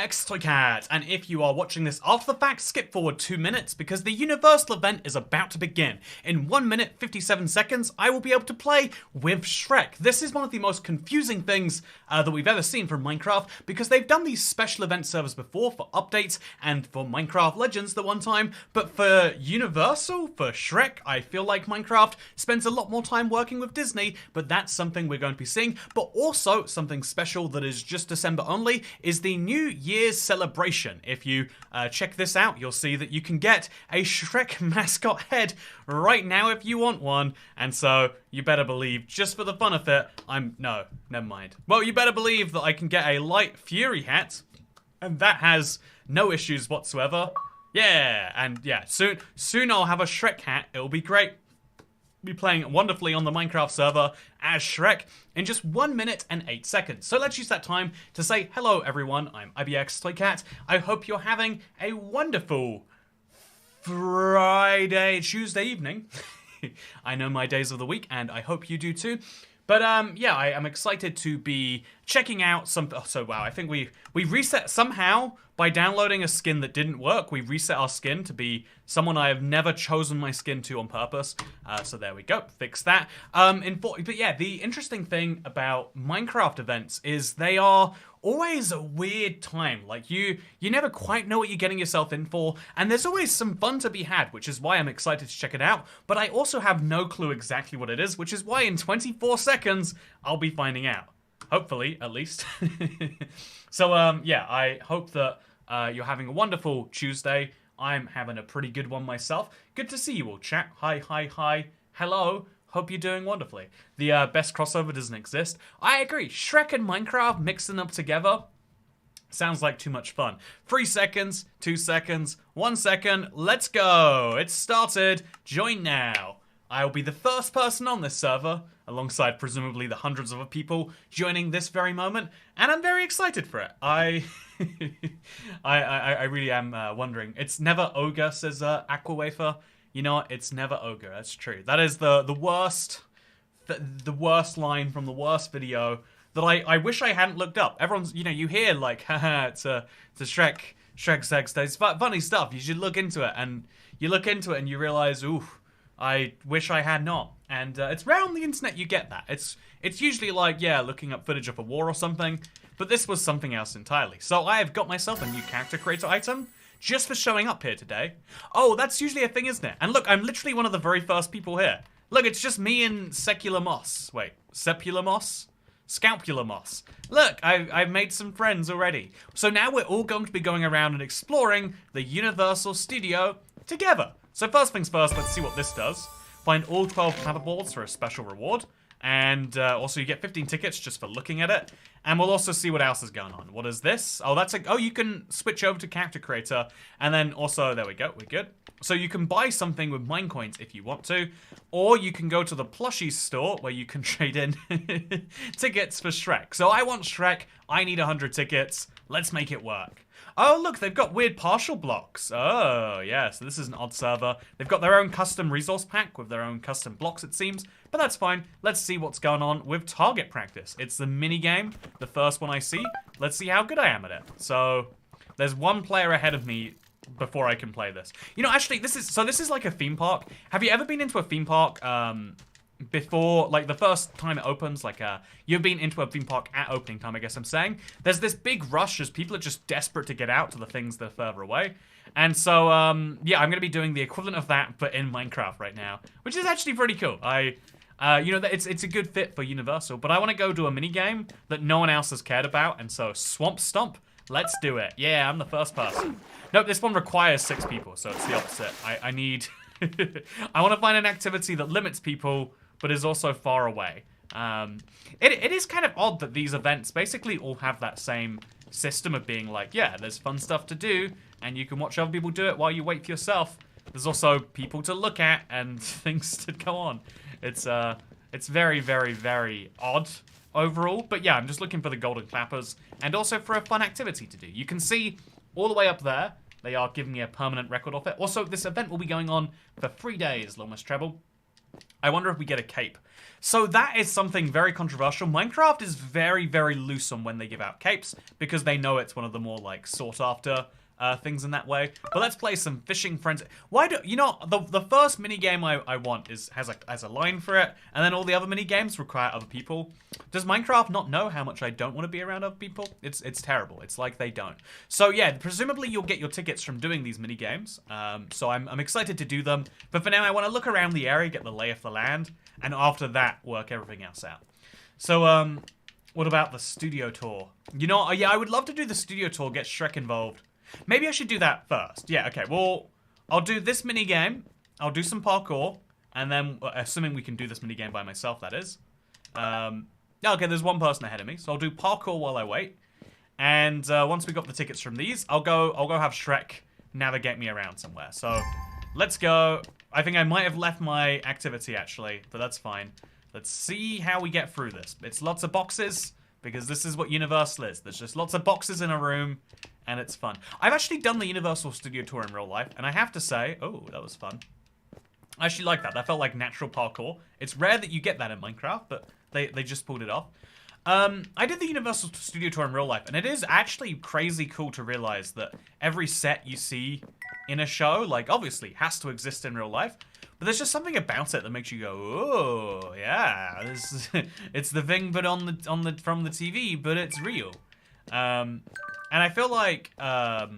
ibxtoycat, and if you are watching this after the fact, skip forward 2 minutes because the Universal event is about to begin. In 1 minute 57 seconds, I will be able to play with Shrek. This is one of the most confusing things that we've ever seen from Minecraft because they've done these special event servers before for updates and for Minecraft Legends the one time, but for Universal, for Shrek, I feel like Minecraft spends a lot more time working with Disney, but that's something we're going to be seeing. But also, something special that is just December only is the New Year's celebration. If you check this out, you'll see that you can get a Shrek mascot head right now if you want one. And so, you better believe, just for the fun of it, no, never mind. Well, you better believe that I can get a Light Fury hat, and that has no issues whatsoever. Yeah, and yeah, soon I'll have a Shrek hat. It'll be great. Be playing wonderfully on the Minecraft server as Shrek in just 1 minute and 8 seconds. So let's use that time to say hello everyone, I'm ibxtoycat. I hope you're having a wonderful Tuesday evening. I know my days of the week and I hope you do too. But yeah, I am excited to be checking out some, wow, I think we reset somehow by downloading a skin that didn't work. We reset our skin to be someone I have never chosen my skin to on purpose. So there we go, fix that. But yeah, the interesting thing about Minecraft events is they are always a weird time. Like you never quite know what you're getting yourself in for, and there's always some fun to be had, which is why I'm excited to check it out. But I also have no clue exactly what it is, which is why in 24 seconds, I'll be finding out. Hopefully, at least. So, yeah, I hope that you're having a wonderful Tuesday. I'm having a pretty good one myself. Good to see you all, chat. Hi, hi, hi. Hello. Hope you're doing wonderfully. The best crossover doesn't exist. I agree. Shrek and Minecraft mixing up together sounds like too much fun. 3 seconds, 2 seconds, 1 second. Let's go. It's started. Join now. I'll be the first person on this server, alongside presumably the hundreds of other people joining this very moment, and I'm very excited for it. I really am wondering. It's never ogre, says Aquawafer. You know what? It's never ogre. That's true. That is the worst line from the worst video that I wish I hadn't looked up. Everyone's, you hear like, haha, it's a Shrek sex day. It's funny stuff. You should look into it, and you look into it and you realize, ooh, I wish I had not. And it's rare on the internet you get that. It's usually like, yeah, looking up footage of a war or something, but this was something else entirely. So I have got myself a new character creator item just for showing up here today. Oh, that's usually a thing, isn't it? And look, I'm literally one of the very first people here. Look, it's just me and Secular Moss. Wait, Sepular Moss? Scalpular Moss. Look, I've made some friends already. So now we're all going to be going around and exploring the Universal Studio together. So first things first, let's see what this does. Find all 12 clapperboards for a special reward. And also you get 15 tickets just for looking at it. And we'll also see what else is going on. What is this? Oh, you can switch over to character creator. And then also, there we go, we're good. So you can buy something with mine coins if you want to. Or you can go to the plushies store where you can trade in tickets for Shrek. So I want Shrek, I need 100 tickets. Let's make it work. Oh, look, they've got weird partial blocks. Oh, yeah, so this is an odd server. They've got their own custom resource pack with their own custom blocks, it seems. But that's fine. Let's see what's going on with target practice. It's the mini game, the first one I see. Let's see how good I am at it. So, there's one player ahead of me before I can play this. Actually, this is like a theme park. Have you ever been into a theme park, before, like the first time it opens, like you've been into a theme park at opening time, I guess I'm saying. There's this big rush as people are just desperate to get out to the things that are further away. And so, yeah, I'm going to be doing the equivalent of that, but in Minecraft right now, which is actually pretty cool. It's a good fit for Universal, but I want to go do a mini game that no one else has cared about, and so Swamp Stomp, let's do it. Yeah, I'm the first person. Nope, this one requires 6 people, so it's the opposite. I need... I want to find an activity that limits people, but is also far away. It is kind of odd that these events basically all have that same system of being like, yeah, there's fun stuff to do, and you can watch other people do it while you wait for yourself. There's also people to look at and things to go on. It's very, very, very odd overall. But yeah, I'm just looking for the golden clappers and also for a fun activity to do. You can see all the way up there, they are giving me a permanent record off it. Also, this event will be going on for 3 days, Lilmus Treble. I wonder if we get a cape. So that is something very controversial. Minecraft is very, very loose on when they give out capes because they know it's one of the more like sought after things in that way. But let's play some fishing friends. Why do you know the first mini game I want has a line for it, and then all the other mini games require other people. Does Minecraft not know how much I don't want to be around other people? It's terrible. It's like they don't. So yeah, presumably you'll get your tickets from doing these mini games. So I'm excited to do them. But for now, I want to look around the area, get the lay of the land, and after that, work everything else out. So what about the studio tour? You know, yeah, I would love to do the studio tour. Get Shrek involved. Maybe I should do that first. Yeah, okay. Well, I'll do this mini game. I'll do some parkour, and then assuming we can do this mini game by myself, that is. Okay, there's one person ahead of me, so I'll do parkour while I wait. And once we got the tickets from these, I'll go have Shrek navigate me around somewhere. So let's go. I think I might have left my activity actually, but that's fine. Let's see how we get through this. It's lots of boxes because this is what Universal is. There's just lots of boxes in a room. And it's fun. I've actually done the Universal Studio Tour in real life, and I have to say, oh, that was fun. I actually like that. That felt like natural parkour. It's rare that you get that in Minecraft, but they just pulled it off. I did the Universal Studio Tour in real life, and it is actually crazy cool to realize that every set you see in a show, like, obviously, has to exist in real life, but there's just something about it that makes you go, oh, yeah, it's the thing, but from the TV, but it's real. And I feel like, yeah,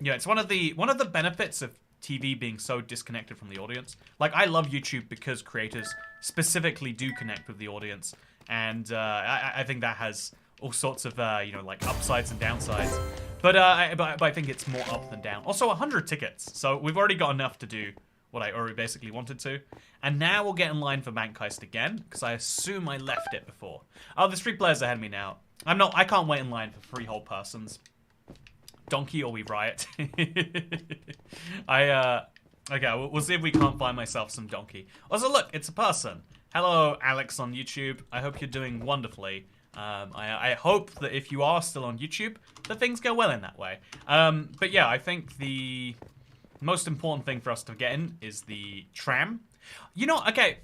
it's one of the benefits of TV being so disconnected from the audience. Like, I love YouTube because creators specifically do connect with the audience, and I think that has all sorts of, you know, like upsides and downsides. But I think it's more up than down. Also, 100 tickets, so we've already got enough to do what I already basically wanted to. And now we'll get in line for Bank Heist again, because I assume I left it before. Oh, there's 3 players ahead of me now. I can't wait in line for 3 whole persons. Donkey or we riot. Okay, we'll see if we can't find myself some donkey. Also, look, it's a person. Hello, Alex on YouTube. I hope you're doing wonderfully. I hope that if you are still on YouTube, that things go well in that way. But yeah, I think the most important thing for us to get in is the tram. You know, okay,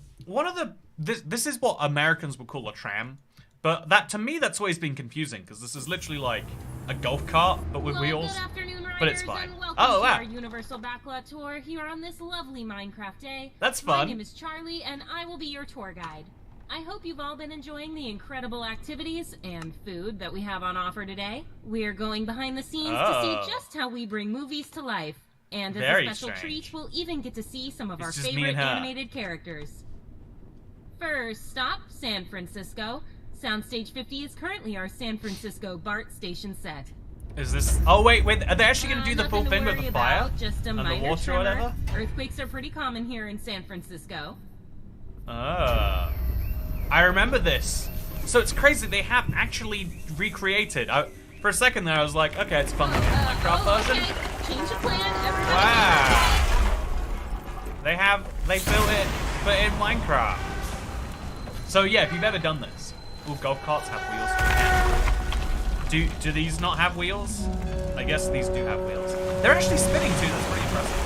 this is what Americans would call a tram. But that, to me, that's always been confusing, because this is literally like a golf cart, but with wheels. Good afternoon, riders, but it's fine. And welcome oh, to wow. our Universal Backlot Tour here on this lovely Minecraft day. That's fun. My name is Charlie, and I will be your tour guide. I hope you've all been enjoying the incredible activities and food that we have on offer today. We're going behind the scenes to see just how we bring movies to life. And as a special treat, we'll even get to see some of our favorite animated characters. First stop, San Francisco. Soundstage 50 is currently our San Francisco BART station set. Is this... Oh, wait. Are they actually going to do the full thing with the fire? Just a and minor the water tremor. or whatever? Earthquakes are pretty common here in San Francisco. I remember this. So it's crazy. They have actually recreated. For a second there, I was like, okay, it's fun to be in the Minecraft version. Okay. Change of plan, everybody. Wow. They built it, but in Minecraft. So yeah, if you've ever done this, all golf carts have wheels. Do these not have wheels? I guess these do have wheels. They're actually spinning too. That's pretty impressive.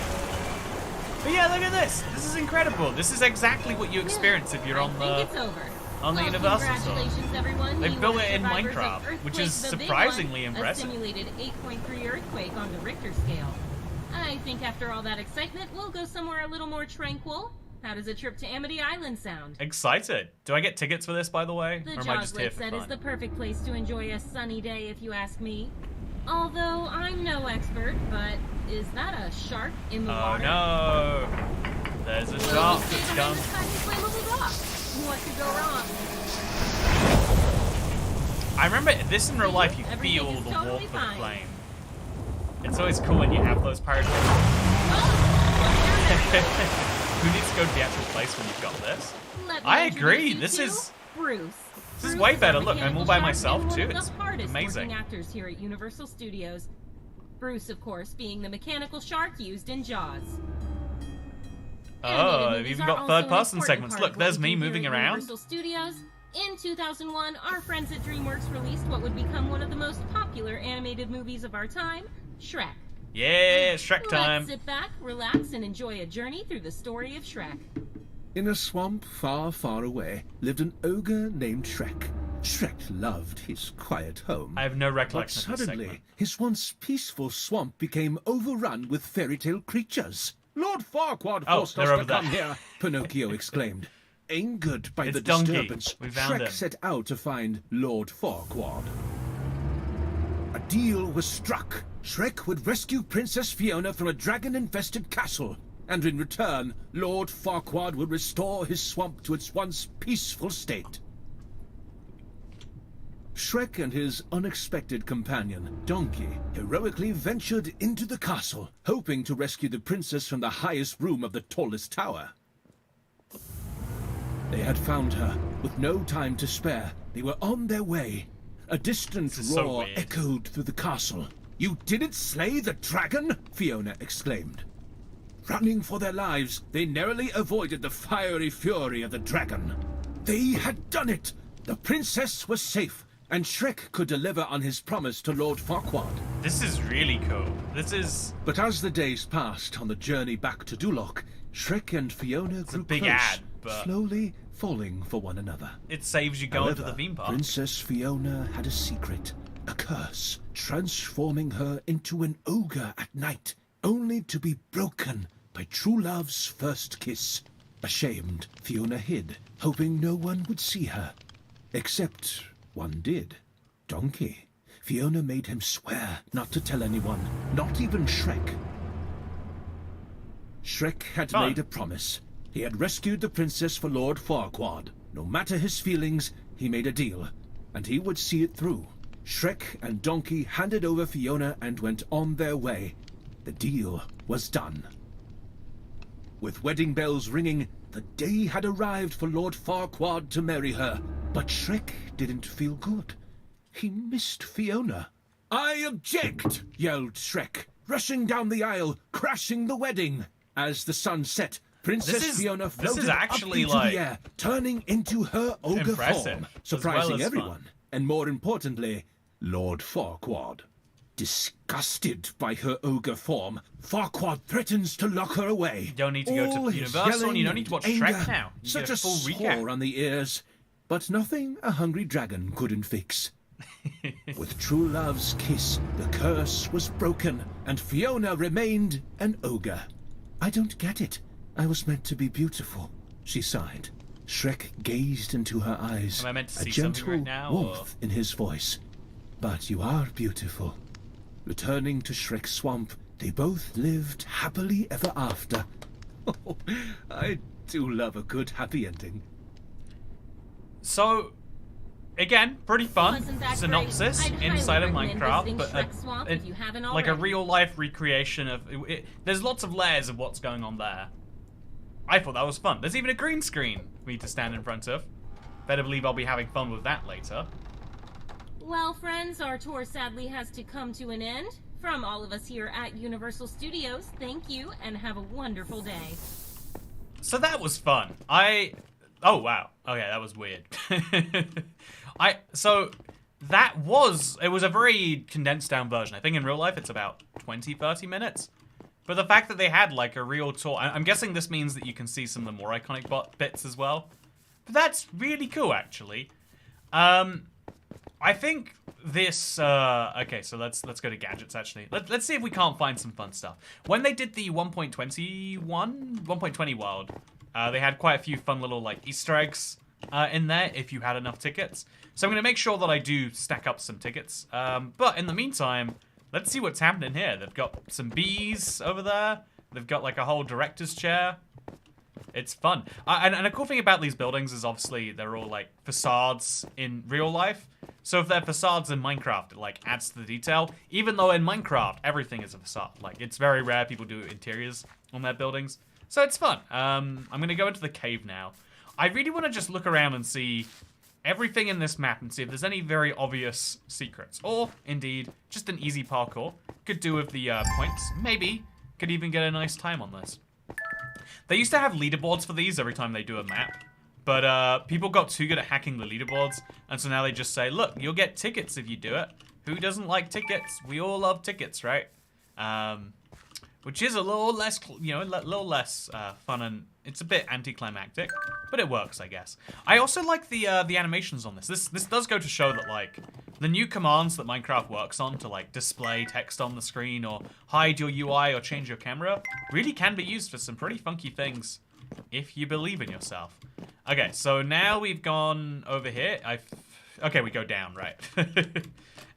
But yeah, look at this. This is incredible. This is exactly what you experience if you're on the Universal Store. Everyone. They built it in Minecraft, which is surprisingly impressive. A simulated 8.3 earthquake on the Richter scale. I think after all that excitement, we'll go somewhere a little more tranquil. How does a trip to Amity Island sound? Excited. Do I get tickets for this, by the way? The or am I just here Jaws for Lake fun? set is the perfect place to enjoy a sunny day, if you ask me. Although I'm no expert, but is that a shark in the water? Oh no! There's a shark that's come. What could go wrong? I remember this in real life. You feel the warmth of the flame. It's always cool when you have those pyrotechnics. Who needs to go to the actual place when you've got this? I agree. This is Bruce. This is way better. Look, I'm all by myself too. It's amazing. Actors here at Universal Studios. Bruce, of course, being the mechanical shark used in Jaws. Oh, they've even got third-person segments. Look, there's me moving around. Universal Studios. In 2001, our friends at DreamWorks released what would become one of the most popular animated movies of our time, Shrek. Yeah, Shrek time. Let's sit back, relax, and enjoy a journey through the story of Shrek. In a swamp far, far away lived an ogre named Shrek. Shrek loved his quiet home. I have no But recollection of this suddenly, segment. his once peaceful swamp became overrun with fairy tale creatures. Lord Farquaad forced they're us over to come there. here, Pinocchio exclaimed. Angered by It's the Donkey. disturbance, We found Shrek him. set out to find Lord Farquaad. A deal was struck. Shrek would rescue Princess Fiona from a dragon-infested castle, and in return, Lord Farquaad would restore his swamp to its once peaceful state. Shrek and his unexpected companion, Donkey, heroically ventured into the castle, hoping to rescue the princess from the highest room of the tallest tower. They had found her. With no time to spare, they were on their way. A distant This is so roar weird. echoed through the castle. "You didn't slay the dragon?" Fiona exclaimed. Running for their lives, they narrowly avoided the fiery fury of the dragon. They had done it! The princess was safe, and Shrek could deliver on his promise to Lord Farquaad. This is really cool. This is... But as the days passed on the journey back to Duloc, Shrek and Fiona grew big close, ad, but- slowly falling for one another. It saves you going to the However, theme park. Princess Fiona had a secret, a curse, transforming her into an ogre at night, only to be broken by true love's first kiss. Ashamed, Fiona hid, hoping no one would see her. Except one did. Donkey. Fiona made him swear not to tell anyone, not even Shrek. Shrek had Fun. made a promise. He had rescued the princess for Lord Farquaad. No matter his feelings, he made a deal, and he would see it through. Shrek and Donkey handed over Fiona and went on their way. The deal was done. With wedding bells ringing, the day had arrived for Lord Farquaad to marry her. But Shrek didn't feel good. He missed Fiona. "I object!" yelled Shrek, rushing down the aisle, crashing the wedding. As the sun set, Princess Fiona floated actually, up into the air, turning into her ogre impressive, form, as surprising well as everyone, fun. and more importantly, Lord Farquaad. Disgusted by her ogre form, Farquaad threatens to lock her away. You don't need to go to All his Universal, and you yelling don't need to watch and Shrek anger, now. You Such get a full recap. sore on the ears, but nothing a hungry dragon couldn't fix. With true love's kiss, the curse was broken, and Fiona remained an ogre. "I don't get it. I was meant to be beautiful," she sighed. Shrek gazed into her eyes, Am I meant to a see something gentle right now, or- warmth in his voice. "But you are beautiful." Returning to Shrek's swamp, they both lived happily ever after. Oh, I do love a good happy ending. So, again, pretty fun Wasn't that synopsis great? I'd inside of highly recommend Minecraft, visiting but Shrek Swamp if you haven't like a already. real life recreation of it. There's lots of layers of what's going on there. I thought that was fun. There's even a green screen for me to stand in front of. Better believe I'll be having fun with that later. Well, friends, our tour sadly has to come to an end. From all of us here at Universal Studios, thank you and have a wonderful day. So that was fun. Oh wow. Okay, that was weird. It was a very condensed down version. I think in real life it's about 20-30 minutes. But the fact that they had like a real tour, I'm guessing this means that you can see some of the more iconic bits as well. But that's really cool, actually. I think this. Okay, so let's go to gadgets. Actually, let's see if we can't find some fun stuff. When they did the 1.20 world, they had quite a few fun little like Easter eggs in there if you had enough tickets. So I'm gonna make sure that I do stack up some tickets. But in the meantime, let's see what's happening here. They've got some bees over there. They've got like a whole director's chair. It's fun. And a cool thing about these buildings is obviously they're all like facades in real life. So if they're facades in Minecraft, it like adds to the detail. Even though in Minecraft, everything is a facade. Like it's very rare people do interiors on their buildings. So it's fun. I'm going to go into the cave now. I really want to just look around and see everything in this map and see if there's any very obvious secrets. Or, indeed, just an easy parkour. Could do with the points. Maybe could even get a nice time on this. They used to have leaderboards for these every time they do a map. But people got too good at hacking the leaderboards. And so now they just say, look, you'll get tickets if you do it. Who doesn't like tickets? We all love tickets, right? which is a little less, you know, a little less fun, and it's a bit anticlimactic, but it works, I guess. I also like the animations on this. This does go to show that, like, the new commands that Minecraft works on to, like, display text on the screen or hide your UI or change your camera really can be used for some pretty funky things if you believe in yourself. Okay, so now we've gone over here. Okay, we go down, right.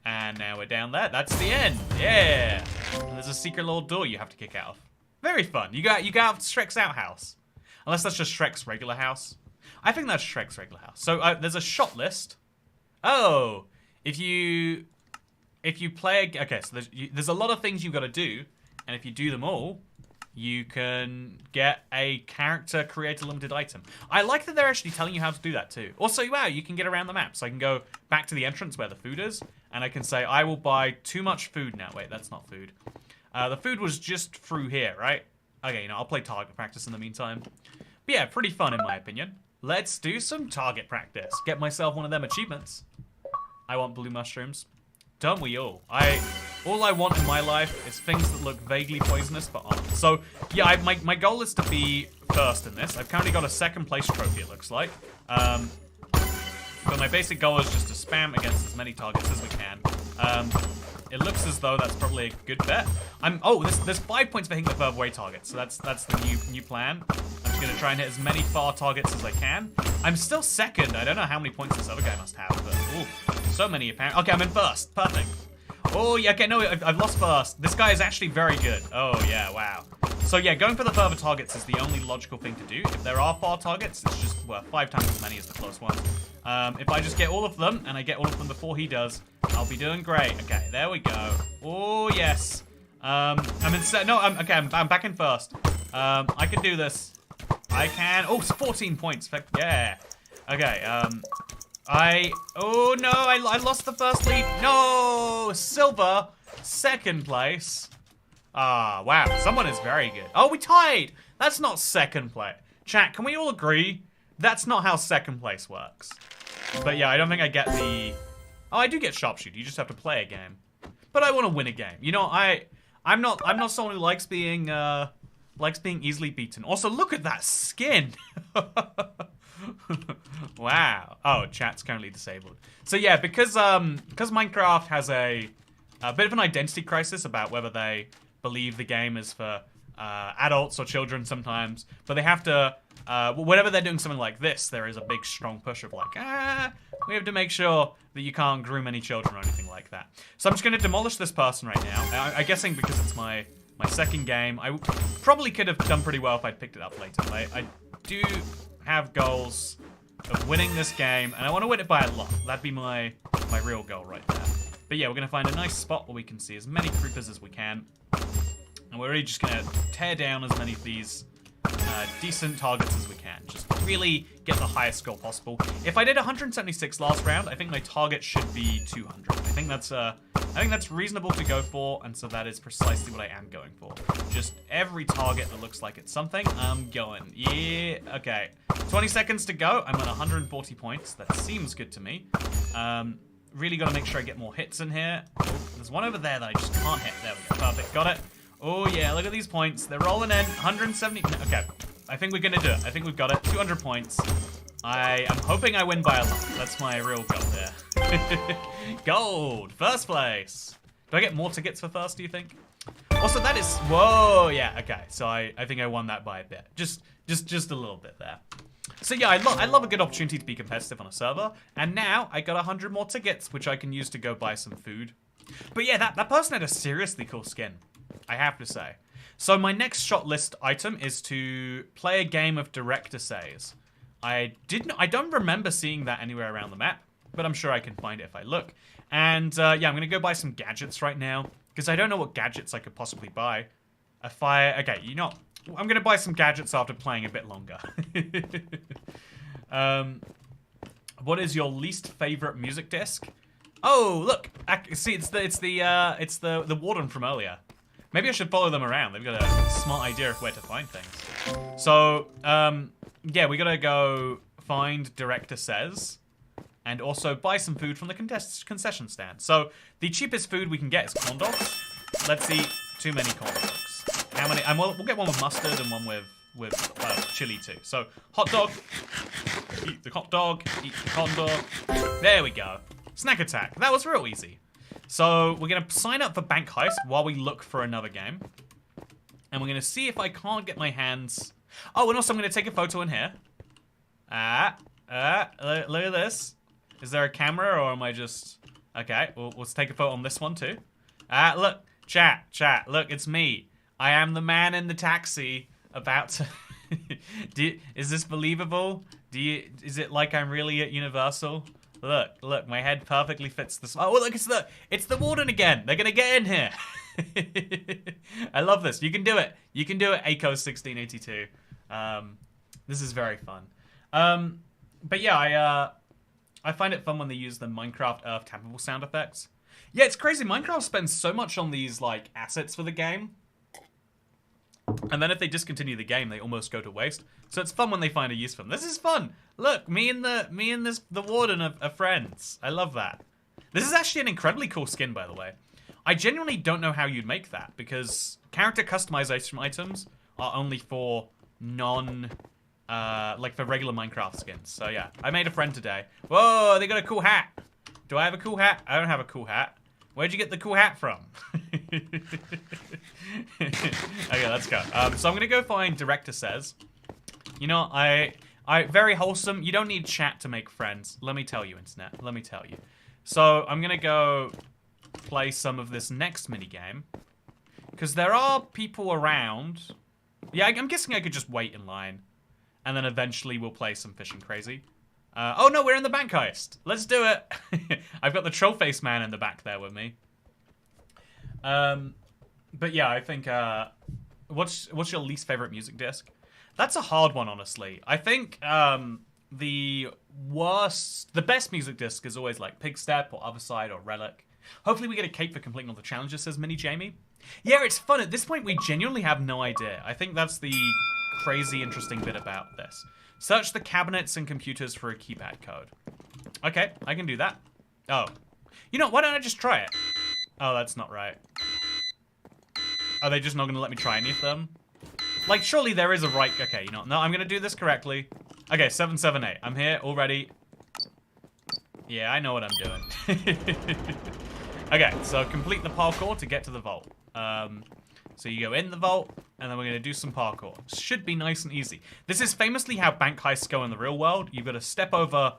And now we're down there. That's the end. Yeah. And there's a secret little door you have to kick out of. Very fun. You go out to Shrek's outhouse. Unless that's just Shrek's regular house. I think that's Shrek's regular house. So there's a shot list. Oh, if you play, okay, so there's a lot of things you've got to do, and if you do them all, you can get a character create a limited item. I like that they're actually telling you how to do that too. Also, wow, you can get around the map. So I can go back to the entrance where the food is, and I can say, I will buy too much food now. Wait, that's not food. The food was just through here, right? Okay, you know, I'll play target practice in the meantime. But yeah, pretty fun in my opinion. Let's do some target practice. Get myself one of them achievements. I want blue mushrooms. Don't we all? All I want in my life is things that look vaguely poisonous but aren't. So, yeah, my goal is to be first in this. I've currently got a second place trophy, it looks like. But my basic goal is just to spam against as many targets as we can. It looks as though that's probably a good bet. There's 5 points for hitting the further away targets, so that's the new plan. I'm just gonna try and hit as many far targets as I can. I'm still second. I don't know how many points this other guy must have, but ooh, so many apparently. Okay, I'm in first. Perfect. Oh yeah, okay, no, I've lost first. This guy is actually very good. Oh yeah, wow. So yeah, going for the further targets is the only logical thing to do. If there are far targets, it's just, well, 5 times as many as the close ones. If I just get all of them, and I get all of them before he does, I'll be doing great. Okay, there we go. Oh, yes. I'm back in first. I can do this. I can. Oh, it's 14 points. Yeah. Okay, oh no, I lost the first lead. No, silver, second place. Ah, wow, someone is very good. Oh, we tied. That's not second place. Chat, can we all agree? That's not how second place works. But yeah, I don't think I get the... Oh, I do get sharpshooter. You just have to play a game. But I want to win a game. You know, I'm not someone who likes being easily beaten. Also, look at that skin. Wow. Oh, chat's currently disabled. So yeah, because Minecraft has a bit of an identity crisis about whether they believe the game is for adults or children sometimes, but they have to, whenever they're doing something like this, there is a big strong push of like, we have to make sure that you can't groom any children or anything like that. So I'm just going to demolish this person right now. I'm guessing because it's my second game. I probably could have done pretty well if I'd picked it up later. I do have goals of winning this game, and I want to win it by a lot. That'd be my real goal right there. But yeah, we're going to find a nice spot where we can see as many creepers as we can. And we're really just going to tear down as many of these decent targets as we can. Just really get the highest score possible. If I did 176 last round, I think my target should be 200. I think that's reasonable to go for, and so that is precisely what I am going for. Just every target that looks like it's something, I'm going. Yeah, okay. 20 seconds to go. I'm at 140 points. That seems good to me. Really got to make sure I get more hits in here. Oh, there's one over there that I just can't hit. There we go. Perfect. Got it. Oh, yeah. Look at these points. They're rolling in. 170. Okay. I think we're going to do it. I think we've got it. 200 points. I am hoping I win by a lot. That's my real goal there. Gold. First place. Do I get more tickets for first, do you think? Also, that is... Whoa. Yeah. Okay. So I think I won that by a bit. Just a little bit there. So yeah, I love a good opportunity to be competitive on a server. And now I got 100 more tickets, which I can use to go buy some food. But yeah, that person had a seriously cool skin, I have to say. So my next shot list item is to play a game of direct essays. I don't remember seeing that anywhere around the map, but I'm sure I can find it if I look. And yeah, I'm gonna go buy some gadgets right now, because I don't know what gadgets I could possibly buy. Okay, you know, I'm gonna buy some gadgets after playing a bit longer. What is your least favorite music disc? Oh, look! See, it's the warden from earlier. Maybe I should follow them around. They've got a smart idea of where to find things. So, yeah, we gotta go find Director Says, and also buy some food from the concession stand. So, the cheapest food we can get is corn dogs. Let's eat too many corn dogs. How many? And we'll get one with mustard and one with chili too. So hot dog. Eat the hot dog. Eat the hot dog. There we go. Snack attack. That was real easy. So we're gonna sign up for Bank Heist while we look for another game, and we're gonna see if I can't get my hands. Oh, and also I'm gonna take a photo in here. Look at this. Is there a camera or am I just... Okay, let's take a photo on this one too. Look, chat, look, it's me. I am the man in the taxi about to... Is this believable? Is it like I'm really at Universal? Look, my head perfectly fits this. Oh, look, it's the warden again. They're gonna get in here. I love this. You can do it. You can do it, ACO1682. This is very fun. But yeah, I find it fun when they use the Minecraft Earth tappable sound effects. Yeah, it's crazy. Minecraft spends so much on these like assets for the game, and then if they discontinue the game, they almost go to waste. So it's fun when they find a use for them. This is fun. Look, me and the warden are friends. I love that. This is actually an incredibly cool skin, by the way. I genuinely don't know how you'd make that because character customization items are only for like for regular Minecraft skins. So yeah, I made a friend today. Whoa, they got a cool hat. Do I have a cool hat? I don't have a cool hat. Where'd you get the cool hat from? Okay, let's go. So I'm gonna go find Director Says. You know, I very wholesome. You don't need chat to make friends. Let me tell you, internet. Let me tell you. So I'm gonna go play some of this next minigame because there are people around. Yeah, I'm guessing I could just wait in line. And then eventually we'll play some Fishing Crazy. Oh no, we're in the bank heist. Let's do it. I've got the troll face man in the back there with me. But yeah, I think, what's your least favorite music disc? That's a hard one, honestly. I think, the best music disc is always like Pig Step or Other Side or Relic. Hopefully we get a cape for completing all the challenges, says Mini Jamie. Yeah, it's fun. At this point, we genuinely have no idea. I think that's the crazy interesting bit about this. Search the cabinets and computers for a keypad code. Okay, I can do that. Oh. You know, why don't I just try it? Oh, that's not right. Are they just not going to let me try any of them? Like, surely there is a right... Okay, you know, no, I'm going to do this correctly. Okay, 778. I'm here already. Yeah, I know what I'm doing. Okay, so complete the parkour to get to the vault. So you go in the vault, and then we're going to do some parkour. Should be nice and easy. This is famously how bank heists go in the real world. You've got to step over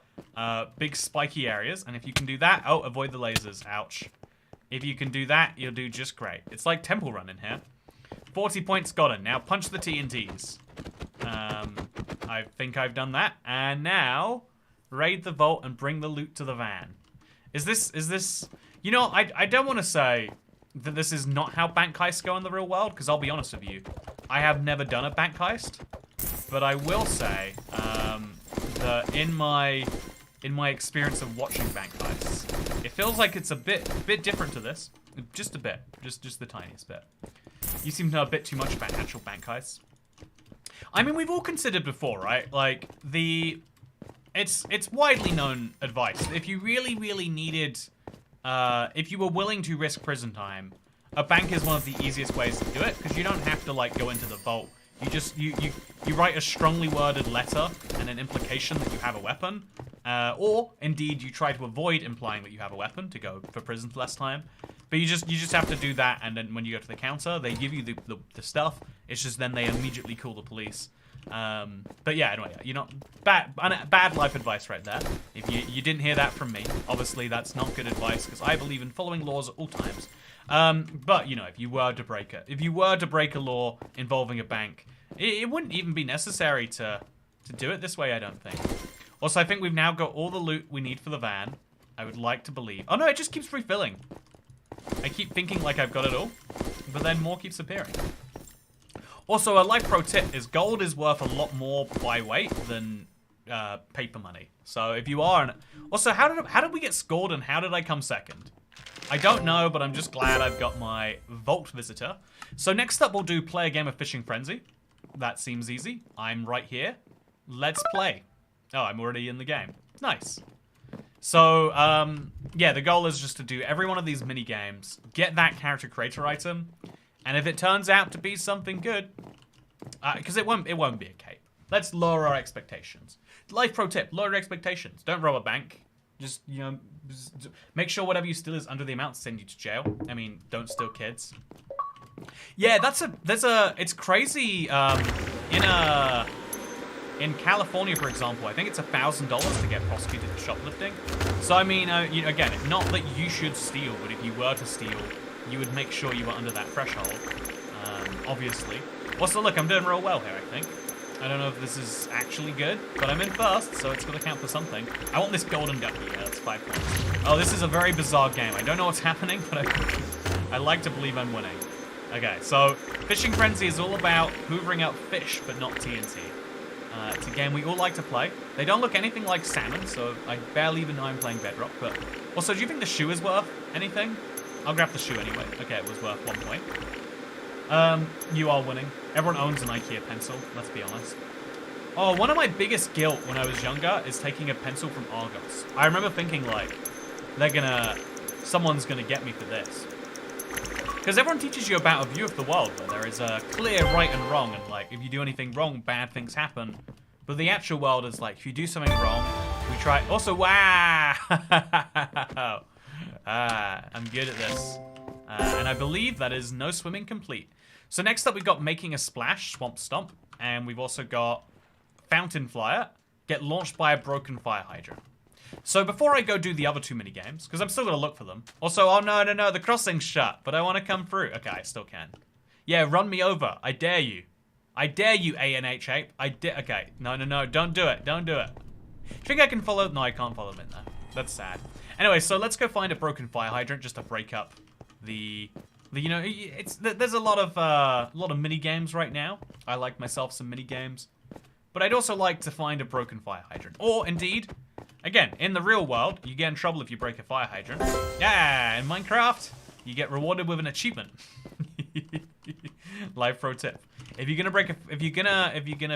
big spiky areas, and if you can do that... Oh, avoid the lasers. Ouch. If you can do that, you'll do just great. It's like Temple Run in here. 40 points gotten. Now punch the TNTs. I think I've done that. And now, raid the vault and bring the loot to the van. Is this... You know, I don't want to say that this is not how bank heists go in the real world, because I'll be honest with you, I have never done a bank heist, but I will say that in my experience of watching bank heists, it feels like it's a bit different to this, just a bit, just the tiniest bit. You seem to know a bit too much about actual bank heists. I mean, we've all considered before, right? Like it's widely known advice. If you really needed. If you were willing to risk prison time, a bank is one of the easiest ways to do it, because you don't have to, like, go into the vault. You just, you write a strongly worded letter and an implication that you have a weapon, or, indeed, you try to avoid implying that you have a weapon to go for prison for less time. But you just have to do that, and then when you go to the counter, they give you the stuff. It's just then they immediately call the police. But yeah, anyway, you know, bad life advice right there. If you didn't hear that from me, obviously that's not good advice, because I believe in following laws at all times. But you know, if you were to break a law involving a bank, it wouldn't even be necessary to do it this way, I don't think. Also, I think we've now got all the loot we need for the van. I would like to believe. Oh no, it just keeps refilling. I keep thinking like I've got it all, but then more keeps appearing. Also, a life pro tip is gold is worth a lot more by weight than paper money. So if you are... Also, how did we get scored and how did I come second? I don't know, but I'm just glad I've got my vault visitor. So next up, we'll do play a game of Fishing Frenzy. That seems easy. I'm right here. Let's play. Oh, I'm already in the game. Nice. So, yeah, the goal is just to do every one of these mini games, get that character creator item, And if it turns out to be something good, because it won't be a cape. Let's lower our expectations. Life pro tip, lower your expectations. Don't rob a bank. Just, make sure whatever you steal is under the amount to send you to jail. I mean, don't steal kids. Yeah, it's crazy, in California, for example, I think it's $1,000 to get prosecuted for shoplifting. So, I mean, again, not that you should steal, but if you were to steal, you would make sure you were under that threshold, obviously. Also, look, I'm doing real well here, I think. I don't know if this is actually good, but I'm in first, so it's going to count for something. I want this golden ducky. Yeah, that's 5 points. Oh, this is a very bizarre game. I don't know what's happening, but I like to believe I'm winning. Okay, so Fishing Frenzy is all about hoovering up fish, but not TNT. It's a game we all like to play. They don't look anything like salmon, so I barely even know I'm playing Bedrock. But also, do you think the shoe is worth anything? I'll grab the shoe anyway. Okay, it was worth 1 point. You are winning. Everyone owns an IKEA pencil, let's be honest. Oh, one of my biggest guilt when I was younger is taking a pencil from Argos. I remember thinking, like, someone's gonna get me for this. Because everyone teaches you about a view of the world where there is a clear right and wrong, and like, if you do anything wrong, bad things happen. But the actual world is like, if you do something wrong, we try. Also, wow! I'm good at this. And I believe that is no swimming complete. So next up, we've got Making a Splash, Swamp Stomp, and we've also got Fountain Flyer, Get Launched by a Broken Fire Hydrant. So before I go do the other 2 mini games, because I'm still going to look for them. Also, oh no, the crossing's shut, but I want to come through. Okay, I still can. Yeah, run me over. I dare you. I dare you, ANH ape. Okay, no, don't do it. Don't do it. You think I can follow? No, I can't follow them in there. That's sad. Anyway, so let's go find a broken fire hydrant just to break up there's a lot of mini games right now. I like myself some mini games, but I'd also like to find a broken fire hydrant. Or indeed, again, in the real world, you get in trouble if you break a fire hydrant. Yeah, in Minecraft, you get rewarded with an achievement. Live pro tip: if you're gonna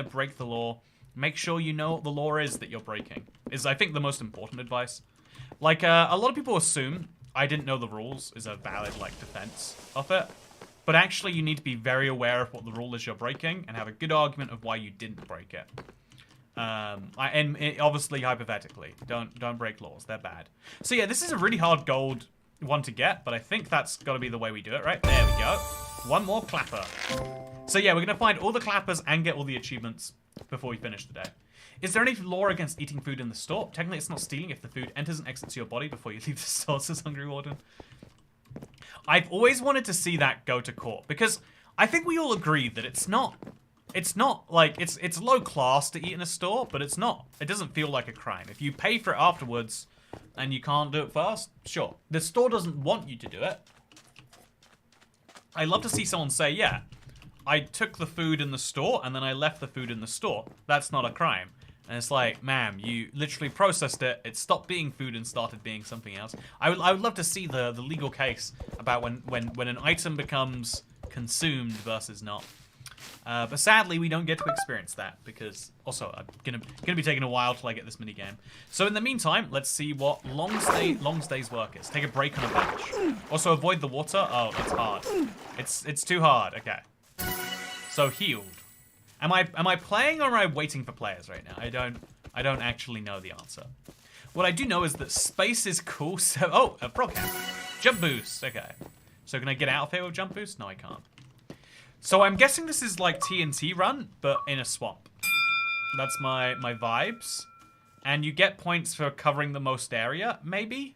break the law, make sure you know what the law is that you're breaking. Is I think the most important advice. Like a lot of people assume I didn't know the rules is a valid defense of it, but actually you need to be very aware of what the rule is you're breaking and have a good argument of why you didn't break it. Obviously hypothetically, don't break laws, they're bad. So yeah, this is a really hard gold one to get, but I think that's got to be the way we do it, right? There we go. One more clapper. So yeah, we're gonna find all the clappers and get all the achievements before we finish the day. Is there any law against eating food in the store? Technically, it's not stealing if the food enters and exits your body before you leave the store, says Hungry Warden. I've always wanted to see that go to court, because I think we all agree that it's low class to eat in a store, but it's not. It doesn't feel like a crime. If you pay for it afterwards and you can't do it first, sure. The store doesn't want you to do it. I love to see someone say, yeah, I took the food in the store and then I left the food in the store. That's not a crime. And it's like, ma'am, you literally processed it. It stopped being food and started being something else. I would love to see the legal case about when an item becomes consumed versus not. But sadly, we don't get to experience that because also I'm gonna be taking a while till I get this mini game. So in the meantime, let's see what Longstay's work is. Take a break on a bench. Also avoid the water. Oh, that's hard. It's too hard. Okay. So healed. Am I playing or am I waiting for players right now? I don't actually know the answer. What I do know is that space is cool. So a prog camp. Jump boost. Okay. So can I get out of here with jump boost? No, I can't. So I'm guessing this is like TNT run, but in a swamp. That's my vibes. And you get points for covering the most area, maybe?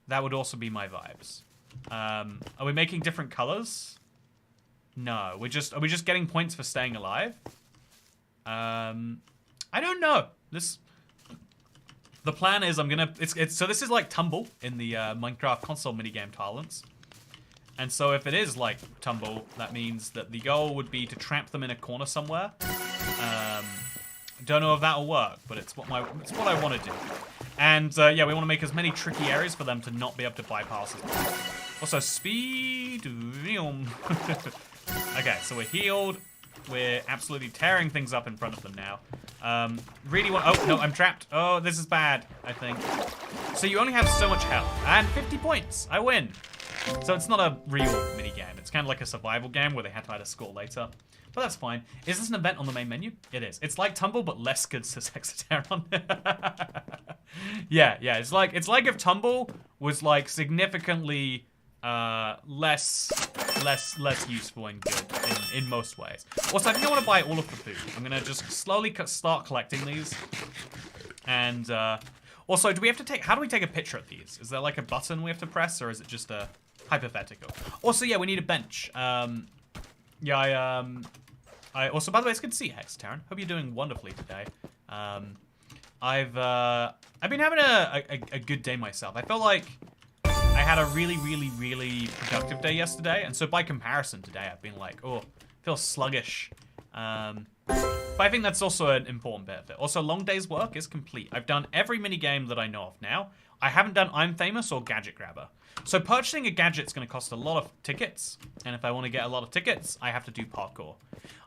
That would also be my vibes. Are we making different colors? No, are we just getting points for staying alive? I don't know. The plan is so this is like Tumble in the Minecraft console minigame parlance. And so if it is like Tumble, that means that the goal would be to trap them in a corner somewhere. Don't know if that'll work, but it's what I want to do. And yeah, we want to make as many tricky areas for them to not be able to bypass as possible. Also, speed. Okay, so we're healed. We're absolutely tearing things up in front of them now. Really want... Oh, no, I'm trapped. Oh, this is bad, I think. So you only have so much health. And 50 points. I win. So it's not a real minigame. It's kind of like a survival game where they had to add a score later. But that's fine. Is this an event on the main menu? It is. It's like Tumble, but less good, says Hexateron. Yeah. It's like if Tumble was like significantly less useful and good in most ways. Also, I think I want to buy all of the food. I'm gonna just slowly start collecting these. And also, do we have to take? How do we take a picture of these? Is there like a button we have to press, or is it just a hypothetical? Also, yeah, we need a bench. Yeah, I also, by the way, it's good to see you, Hexateron. Hope you're doing wonderfully today. I've been having a good day myself. I felt like I had a really productive day yesterday, and so by comparison today, I've been like, oh, I feel sluggish. But I think that's also an important bit of it. Also, long day's work is complete. I've done every mini game that I know of now. I haven't done I'm Famous or Gadget Grabber. So purchasing a gadget's going to cost a lot of tickets, and if I want to get a lot of tickets, I have to do parkour.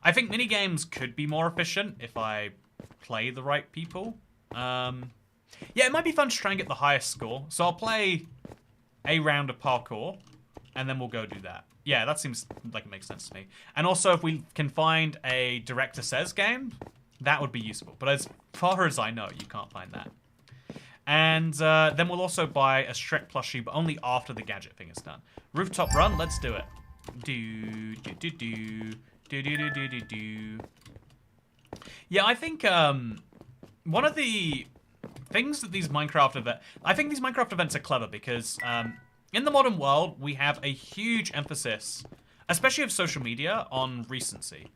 I think minigames could be more efficient if I play the right people. Yeah, it might be fun to try and get the highest score. So I'll play a round of parkour, and then we'll go do that. Yeah, that seems like it makes sense to me. And also, if we can find a Director Says game, that would be useful. But as far as I know, you can't find that. And then we'll also buy a Shrek plushie, but only after the gadget thing is done. Rooftop run, let's do it. Yeah, I think one of the things that these Minecraft events... I think these Minecraft events are clever because in the modern world, we have a huge emphasis, especially of social media, on recency.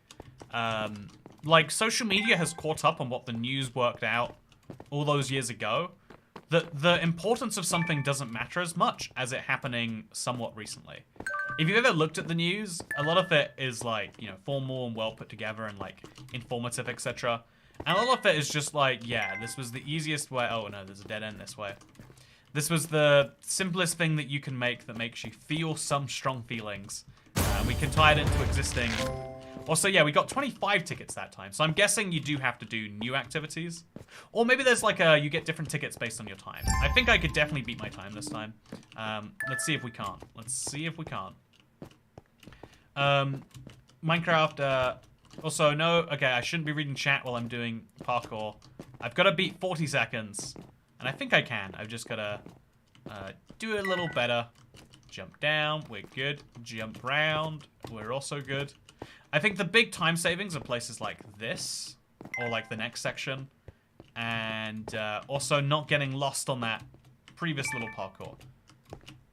Like, social media has caught up on what the news worked out all those years ago. The importance of something doesn't matter as much as it happening somewhat recently. If you've ever looked at the news, a lot of it is like, you know, formal and well put together and like informative, etc. And a lot of it is just like, yeah, this was the easiest way. Oh no, there's a dead end this way. This was the simplest thing that you can make that makes you feel some strong feelings. We can tie it into existing. Also, yeah, we got 25 tickets that time, so I'm guessing you do have to do new activities. Or maybe there's like you get different tickets based on your time. I think I could definitely beat my time this time. Let's see if we can't. Let's see if we can't. Minecraft, also, no, okay, I shouldn't be reading chat while I'm doing parkour. I've got to beat 40 seconds, and I think I can. I've just got to do it a little better. Jump down, we're good. Jump round, we're also good. I think the big time savings are places like this, or like the next section, and also not getting lost on that previous little parkour.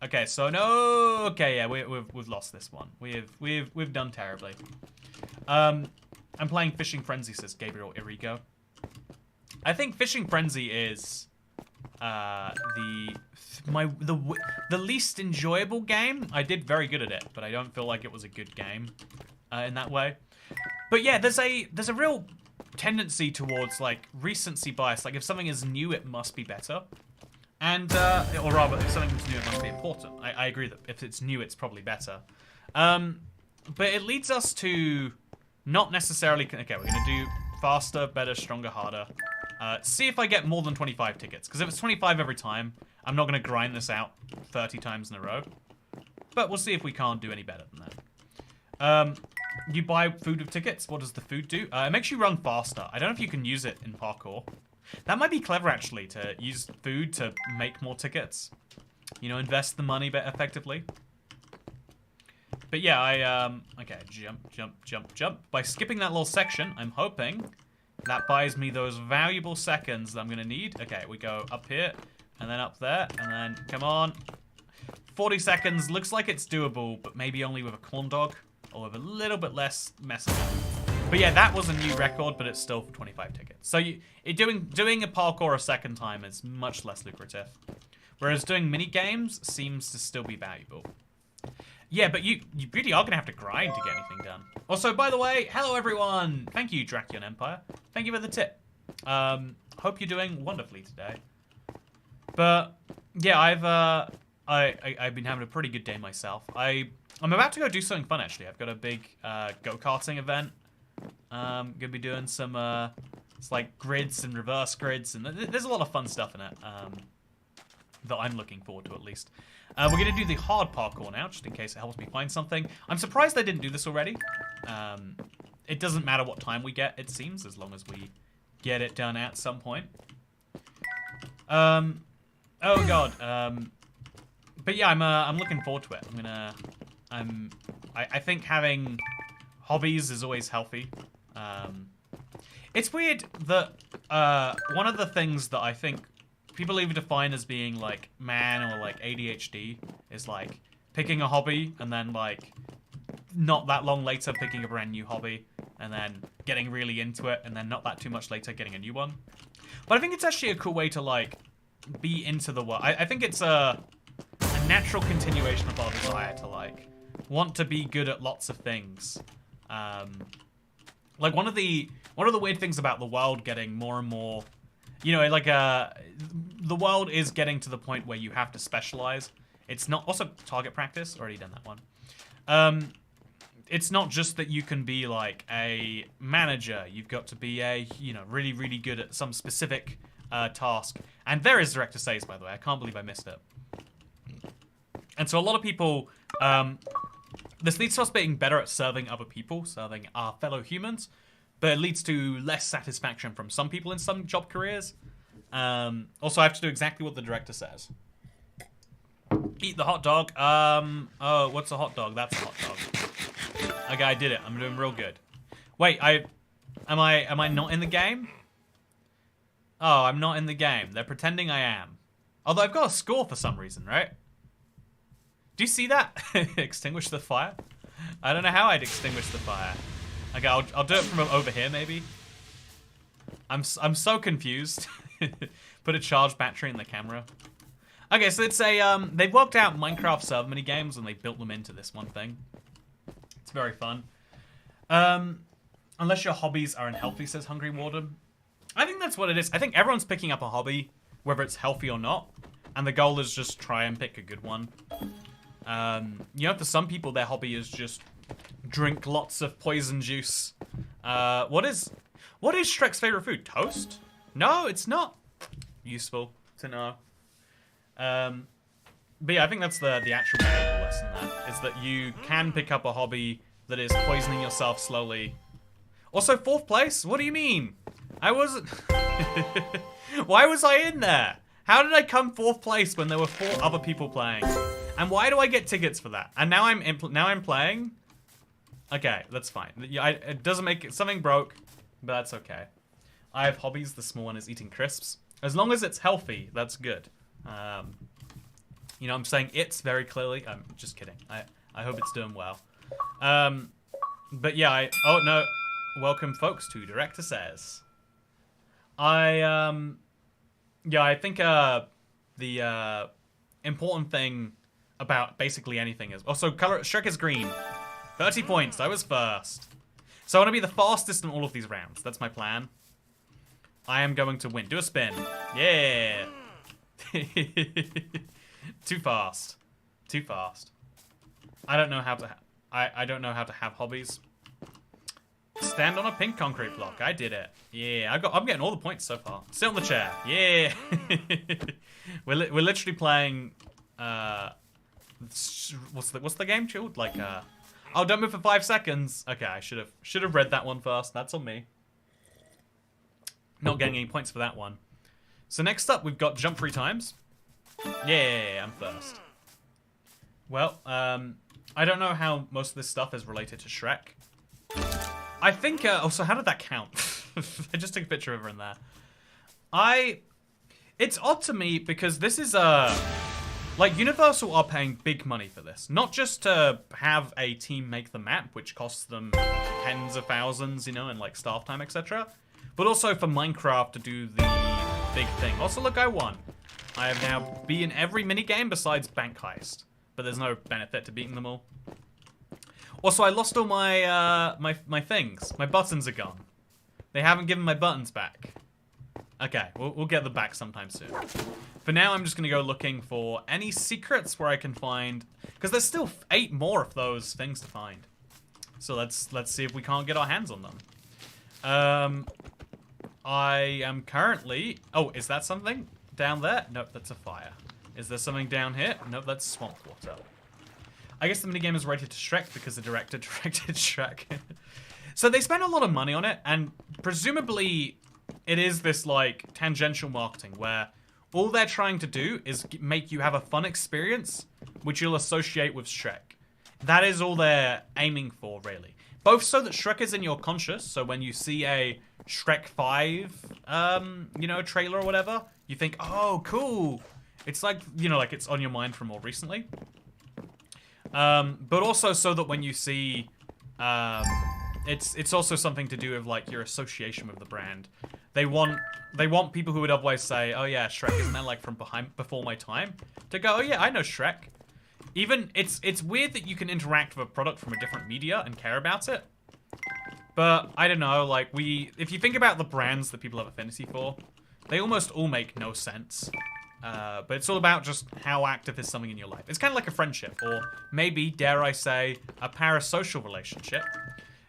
Okay, so no, okay, yeah, we've lost this one. We've done terribly. I'm playing Fishing Frenzy, says Gabriel Irigo. I think Fishing Frenzy is the least enjoyable game. I did very good at it, but I don't feel like it was a good game. In that way. But yeah, there's a real tendency towards like recency bias. Like if something is new, it must be better. And, or rather, if something is new, it must be important. I agree that if it's new, it's probably better. But it leads us to not necessarily, okay, we're gonna do faster, better, stronger, harder. See if I get more than 25 tickets. Because if it's 25 every time, I'm not gonna grind this out 30 times in a row. But we'll see if we can't do any better than that. You buy food with tickets. What does the food do? It makes you run faster. I don't know if you can use it in parkour. That might be clever, actually, to use food to make more tickets. You know, invest the money better effectively. But yeah, okay, jump. By skipping that little section, I'm hoping that buys me those valuable seconds that I'm going to need. Okay, we go up here, and then up there, and then, come on. 40 seconds. Looks like it's doable, but maybe only with a corn dog. Or with a little bit less messing up. But yeah, that was a new record, but it's still for 25 tickets. So doing a parkour a second time is much less lucrative. Whereas doing mini games seems to still be valuable. Yeah, but you really are going to have to grind to get anything done. Also, by the way, hello everyone! Thank you, Drakion Empire. Thank you for the tip. Hope you're doing wonderfully today. But yeah, I've been having a pretty good day myself. I'm about to go do something fun, actually. I've got a big go-karting event. Gonna be doing some, it's like grids and reverse grids, and there's a lot of fun stuff in it that I'm looking forward to, at least. We're going to do the hard parkour now, just in case it helps me find something. I'm surprised I didn't do this already. It doesn't matter what time we get, it seems, as long as we get it done at some point. Oh god. But yeah, I'm looking forward to it. I think having hobbies is always healthy. It's weird that one of the things that I think people even define as being like man or like ADHD is like picking a hobby and then like not that long later picking a brand new hobby and then getting really into it and then not that too much later getting a new one. But I think it's actually a cool way to like be into the world. I think it's a natural continuation of our desire to like want to be good at lots of things. Like one of the weird things about the world getting more and more, you know, like the world is getting to the point where you have to specialize. It's not also target practice. Already done that one. It's not just that you can be like a manager. You've got to be a, you know, really, really good at some specific task. And there is director saves, by the way. I can't believe I missed it. And so a lot of people, this leads to us being better at serving other people, serving our fellow humans, but it leads to less satisfaction from some people in some job careers. Also, I have to do exactly what the director says. Eat the hot dog. Oh, what's a hot dog? That's a hot dog. Okay, I did it. I'm doing real good. Wait, am I not in the game? Oh, I'm not in the game. They're pretending I am. Although I've got a score for some reason, right? Do you see that? Extinguish the fire? I don't know how I'd extinguish the fire. Okay, I'll do it from over here, maybe. I'm so confused. Put a charged battery in the camera. Okay, so it's a they've worked out Minecraft server mini games and they built them into this one thing. It's very fun. Unless your hobbies are unhealthy, says Hungry Warden. I think that's what it is. I think everyone's picking up a hobby, whether it's healthy or not, and the goal is just try and pick a good one. You know, for some people, their hobby is just drink lots of poison juice. What is Shrek's favorite food? Toast? No, it's not. Useful to know. But yeah, I think that's the actual behavioral lesson there, is that you can pick up a hobby that is poisoning yourself slowly. Also, 4th place? What do you mean? I wasn't... Why was I in there? How did I come 4th place when there were 4 other people playing? And why do I get tickets for that? And now I'm playing? Okay, that's fine. It doesn't make it... Something broke, but that's okay. I have hobbies. The small one is eating crisps. As long as it's healthy, that's good. You know, I'm saying it's very clearly. I'm just kidding. I hope it's doing well. But yeah, oh no. Welcome, folks, to Director Says. Yeah, I think the important thing about basically anything is... Also, Shrek is green. 30 points. I was first. So I want to be the fastest in all of these rounds. That's my plan. I am going to win. Do a spin. Yeah. Too fast. Too fast. I don't know how to... I don't know how to have hobbies. Stand on a pink concrete block. I did it. Yeah, I'm getting all the points so far. Sit on the chair. Yeah. we're literally playing. What's the game called? Like oh, don't move for 5 seconds. Okay, I should have read that one first. That's on me. Not getting any points for that one. So next up, we've got jump 3 times. Yeah, I'm first. Well, I don't know how most of this stuff is related to Shrek. I think, also, how did that count? I just took a picture of her in there. It's odd to me because this is, like, Universal are paying big money for this. Not just to have a team make the map, which costs them tens of thousands, you know, and, like, staff time, etc. But also for Minecraft to do the big thing. Also, look, I won. I have now beaten every minigame besides Bank Heist. But there's no benefit to beating them all. Also, I lost all my my things. My buttons are gone. They haven't given my buttons back. Okay, we'll get them back sometime soon. For now, I'm just gonna go looking for any secrets where I can find, because there's still 8 more of those things to find. So let's see if we can't get our hands on them. I am currently... Oh, is that something down there? Nope, that's a fire. Is there something down here? Nope, that's swamp water. I guess the minigame is rated to Shrek because the director directed Shrek. So they spent a lot of money on it, and presumably it is this, like, tangential marketing where all they're trying to do is make you have a fun experience, which you'll associate with Shrek. That is all they're aiming for, really. Both so that Shrek is in your conscious, so when you see a Shrek 5, you know, trailer or whatever, you think, oh, cool. It's like, you know, like it's on your mind from more recently. But also so that when you see, it's also something to do with like your association with the brand. They want people who would otherwise say, oh yeah, Shrek, isn't that like from before my time? To go, oh yeah, I know Shrek. Even, it's weird that you can interact with a product from a different media and care about it. But, I don't know, like, if you think about the brands that people have affinity for, they almost all make no sense. But it's all about just how active is something in your life. It's kind of like a friendship, or maybe, dare I say, a parasocial relationship.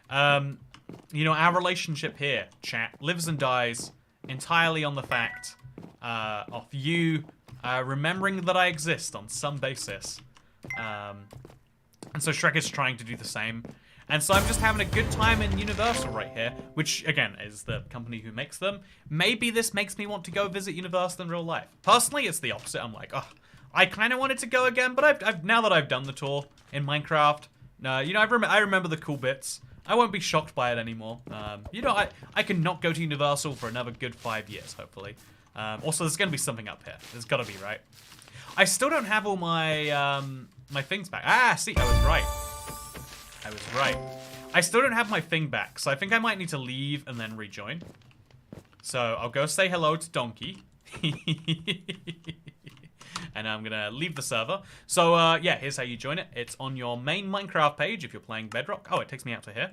You know, our relationship here, chat, lives and dies entirely on the fact of you remembering that I exist on some basis. And so Shrek is trying to do the same. And so I'm just having a good time in Universal right here, which, again, is the company who makes them. Maybe this makes me want to go visit Universal in real life. Personally, it's the opposite. I'm like, oh, I kind of wanted to go again, but I've now that I've done the tour in Minecraft, you know, I remember the cool bits. I won't be shocked by it anymore. You know, I can not go to Universal for another good 5 years, hopefully. Also, there's going to be something up here. There's got to be, right? I still don't have all my my things back. Ah, see, I was right. I was right. I still don't have my thing back, so I think I might need to leave and then rejoin. So I'll go say hello to Donkey. And I'm gonna leave the server. So yeah, here's how you join it. It's on your main Minecraft page if you're playing Bedrock. Oh, it takes me out to here.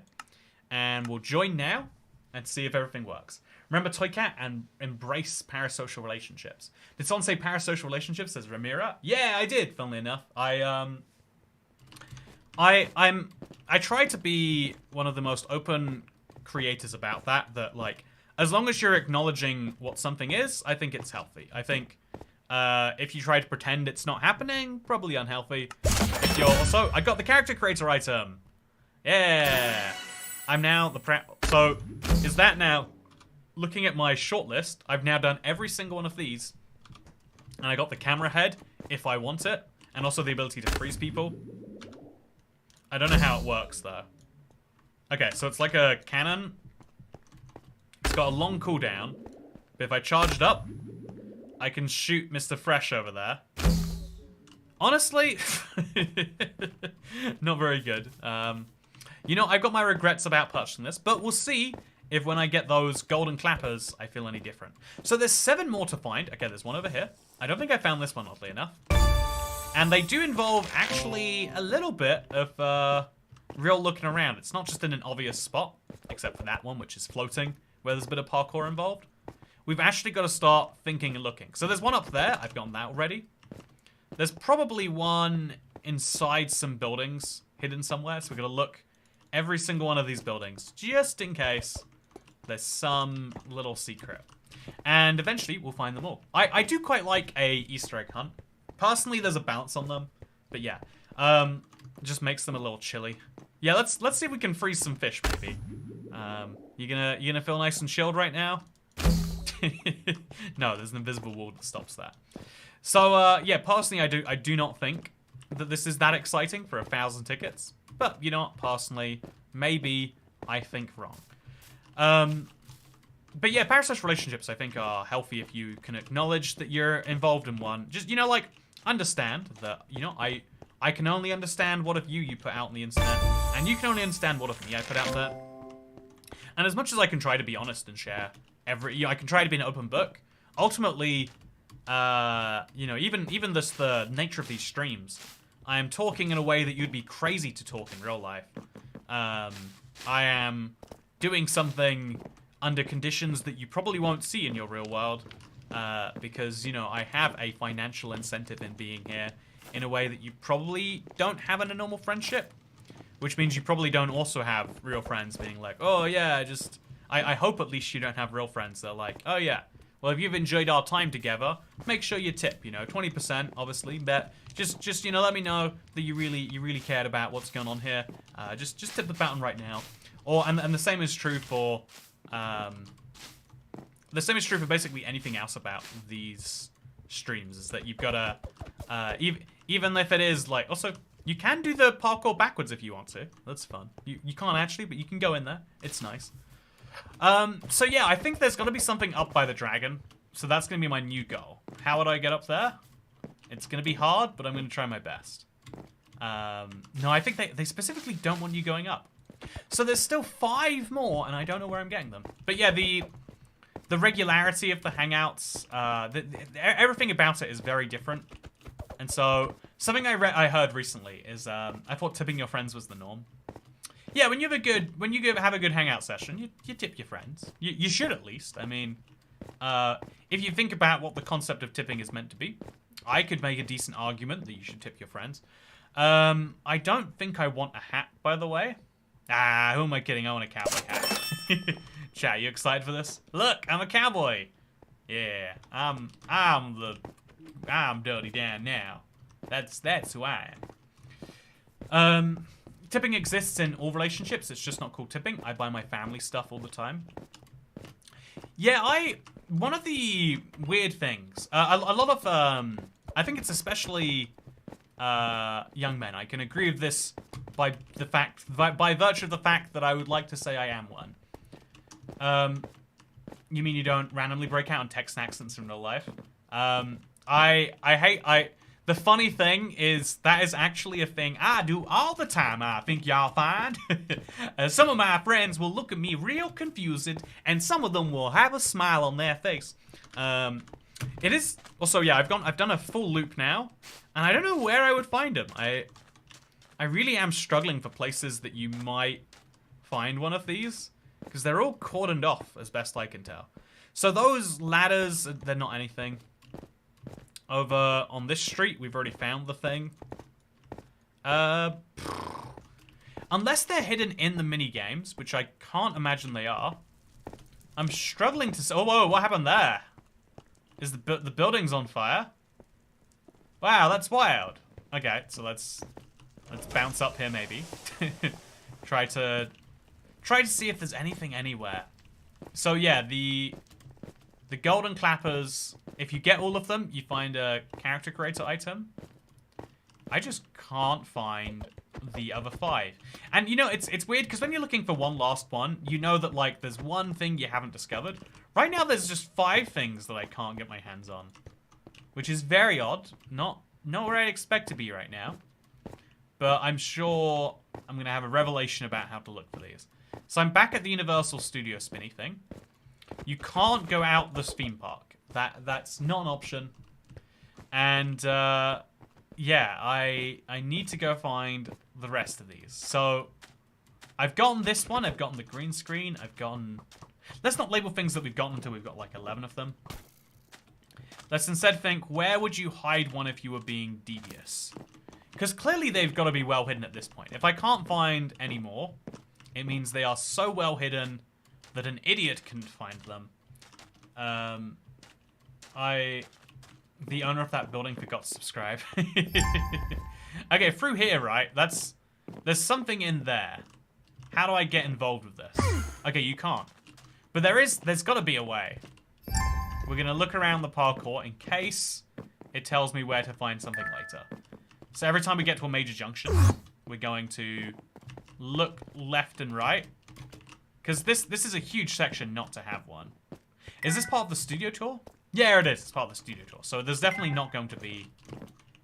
And we'll join now and see if everything works. Remember Toycat and embrace parasocial relationships. Did someone say parasocial relationships as Ramira? Yeah, I did, funnily enough. I try to be one of the most open creators about that, like, as long as you're acknowledging what something is, I think it's healthy. I think if you try to pretend it's not happening, probably unhealthy. If you're also, I got the character creator item. Yeah. I'm now the so is that now, looking at my shortlist, I've now done every single one of these. And I got the camera head, if I want it, and also the ability to freeze people. I don't know how it works, though. Okay, so it's like a cannon. It's got a long cooldown. But if I charge it up, I can shoot Mr. Fresh over there. Honestly, not very good. You know, I've got my regrets about purchasing this, but we'll see if when I get those golden clappers, I feel any different. So there's 7 more to find. Okay, there's one over here. I don't think I found this one, oddly enough. And they do involve, actually, a little bit of real looking around. It's not just in an obvious spot, except for that one, which is floating, where there's a bit of parkour involved. We've actually got to start thinking and looking. So there's one up there. I've gotten that already. There's probably one inside some buildings, hidden somewhere. So we've got to look every single one of these buildings, just in case there's some little secret. And eventually, we'll find them all. I do quite like a Easter egg hunt. Personally, there's a bounce on them, but yeah, just makes them a little chilly. Yeah, let's see if we can freeze some fish, maybe. You gonna feel nice and chilled right now? No, there's an invisible wall that stops that. So yeah, personally, I do not think that this is that exciting for 1,000 tickets. But you know what? Personally, maybe I think wrong. But yeah, parasocial relationships I think are healthy if you can acknowledge that you're involved in one. Just, you know, like, understand that, you know, I can only understand what of you put out on the internet, and you can only understand what of me I put out there. And as much as I can try to be honest and share you know, I can try to be an open book, ultimately, you know, even this, the nature of these streams, I am talking in a way that you'd be crazy to talk in real life. I am doing something under conditions that you probably won't see in your real world, because, you know, I have a financial incentive in being here in a way that you probably don't have in a normal friendship, which means you probably don't also have real friends being like, oh yeah, I hope at least you don't have real friends that are like, oh yeah, well, if you've enjoyed our time together, make sure you tip, you know, 20%, obviously, but just you know, let me know that you really cared about what's going on here. Just tip the button right now. Or, and the same is true for, basically anything else about these streams, is that you've got to, even if it is, like, also, you can do the parkour backwards if you want to. That's fun. You can't actually, but you can go in there. It's nice. So yeah, I think there's got to be something up by the dragon. So that's going to be my new goal. How would I get up there? It's going to be hard, but I'm going to try my best. No, I think they specifically don't want you going up. So there's still 5 more, and I don't know where I'm getting them. But yeah, the regularity of the hangouts, everything about it is very different. And so something I heard recently is I thought tipping your friends was the norm. Yeah, when you have a good hangout session, you tip your friends. You should, at least. I mean, if you think about what the concept of tipping is meant to be, I could make a decent argument that you should tip your friends. I don't think I want a hat, by the way. Who am I kidding? I want a cowboy hat. Chat, you excited for this? Look, I'm a cowboy. Yeah, I'm Dirty Dan now. That's who I am. Tipping exists in all relationships. It's just not called tipping. I buy my family stuff all the time. Yeah, one of the weird things, a lot of, I think it's especially young men. I can agree with this by virtue of the fact that I would like to say I am one. You mean you don't randomly break out in Texan accents in real life? The funny thing is, that is actually a thing I do all the time, I think y'all find. Some of my friends will look at me real confused, and some of them will have a smile on their face. It is... Also, yeah, I've done a full loop now, and I don't know where I would find them. I really am struggling for places that you might find one of these, because they're all cordoned off, as best I can tell. So those ladders, they're not anything. Over on this street, we've already found the thing. Unless they're hidden in the mini games, which I can't imagine they are. I'm struggling to... Oh, whoa, what happened there? Is the building's on fire? Wow, that's wild. Okay, so let's bounce up here, maybe. Try to see if there's anything anywhere. So yeah, the golden clappers, if you get all of them, you find a character creator item. I just can't find the other 5. And you know, it's weird, because when you're looking for one last one, you know that, like, there's one thing you haven't discovered. Right now, there's just 5 things that I can't get my hands on. Which is very odd. Not where I'd expect to be right now. But I'm sure I'm going to have a revelation about how to look for these. So I'm back at the Universal Studio spinny thing. You can't go out the theme park. That's not an option. And yeah, I need to go find the rest of these. So I've gotten this one. I've gotten the green screen. I've gotten... Let's not label things that we've gotten until we've got like 11 of them. Let's instead think, where would you hide one if you were being devious? Because clearly they've got to be well hidden at this point. If I can't find any more, it means they are so well hidden that an idiot couldn't find them. The owner of that building forgot to subscribe. Okay, through here, right? There's something in there. How do I get involved with this? Okay, you can't. But there's got to be a way. We're gonna look around the parkour in case it tells me where to find something later. So every time we get to a major junction, we're going to look left and right. Because this is a huge section not to have one. Is this part of the studio tour? Yeah, it is. It's part of the studio tour. So there's definitely not going to be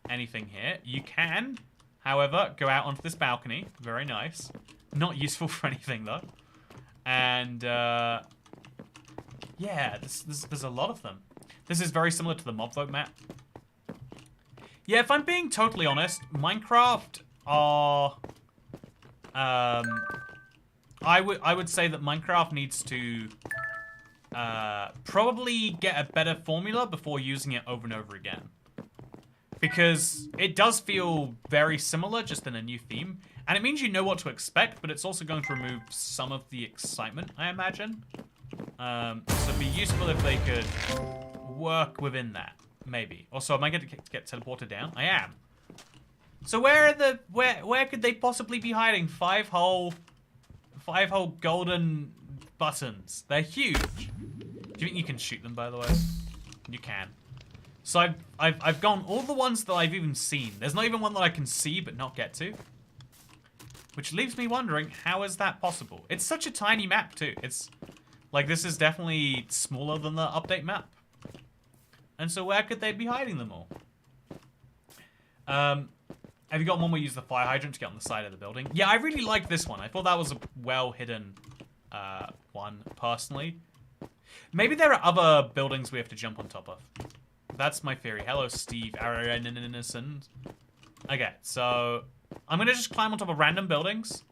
anything here. You can, however, go out onto this balcony. Very nice. Not useful for anything, though. And, yeah, there's a lot of them. This is very similar to the mob vote map. Yeah, if I'm being totally honest, Minecraft are... I would say that Minecraft needs to probably get a better formula before using it over and over again. Because it does feel very similar, just in a new theme. And it means you know what to expect, but it's also going to remove some of the excitement, I imagine. So it'd be useful if they could work within that, maybe. Also, am I going to get teleported down? I am. So where could they possibly be hiding? Five whole golden buttons. They're huge. Do you think you can shoot them, by the way? You can. So I've gone all the ones that I've even seen. There's not even one that I can see but not get to. Which leaves me wondering, how is that possible? It's such a tiny map too. It's like, this is definitely smaller than the update map. And so where could they be hiding them all? Have you got one where you use the fire hydrant to get on the side of the building? Yeah, I really like this one. I thought that was a well-hidden one, personally. Maybe there are other buildings we have to jump on top of. That's my theory. Hello, Steve Aronson. Okay, so I'm going to just climb on top of random buildings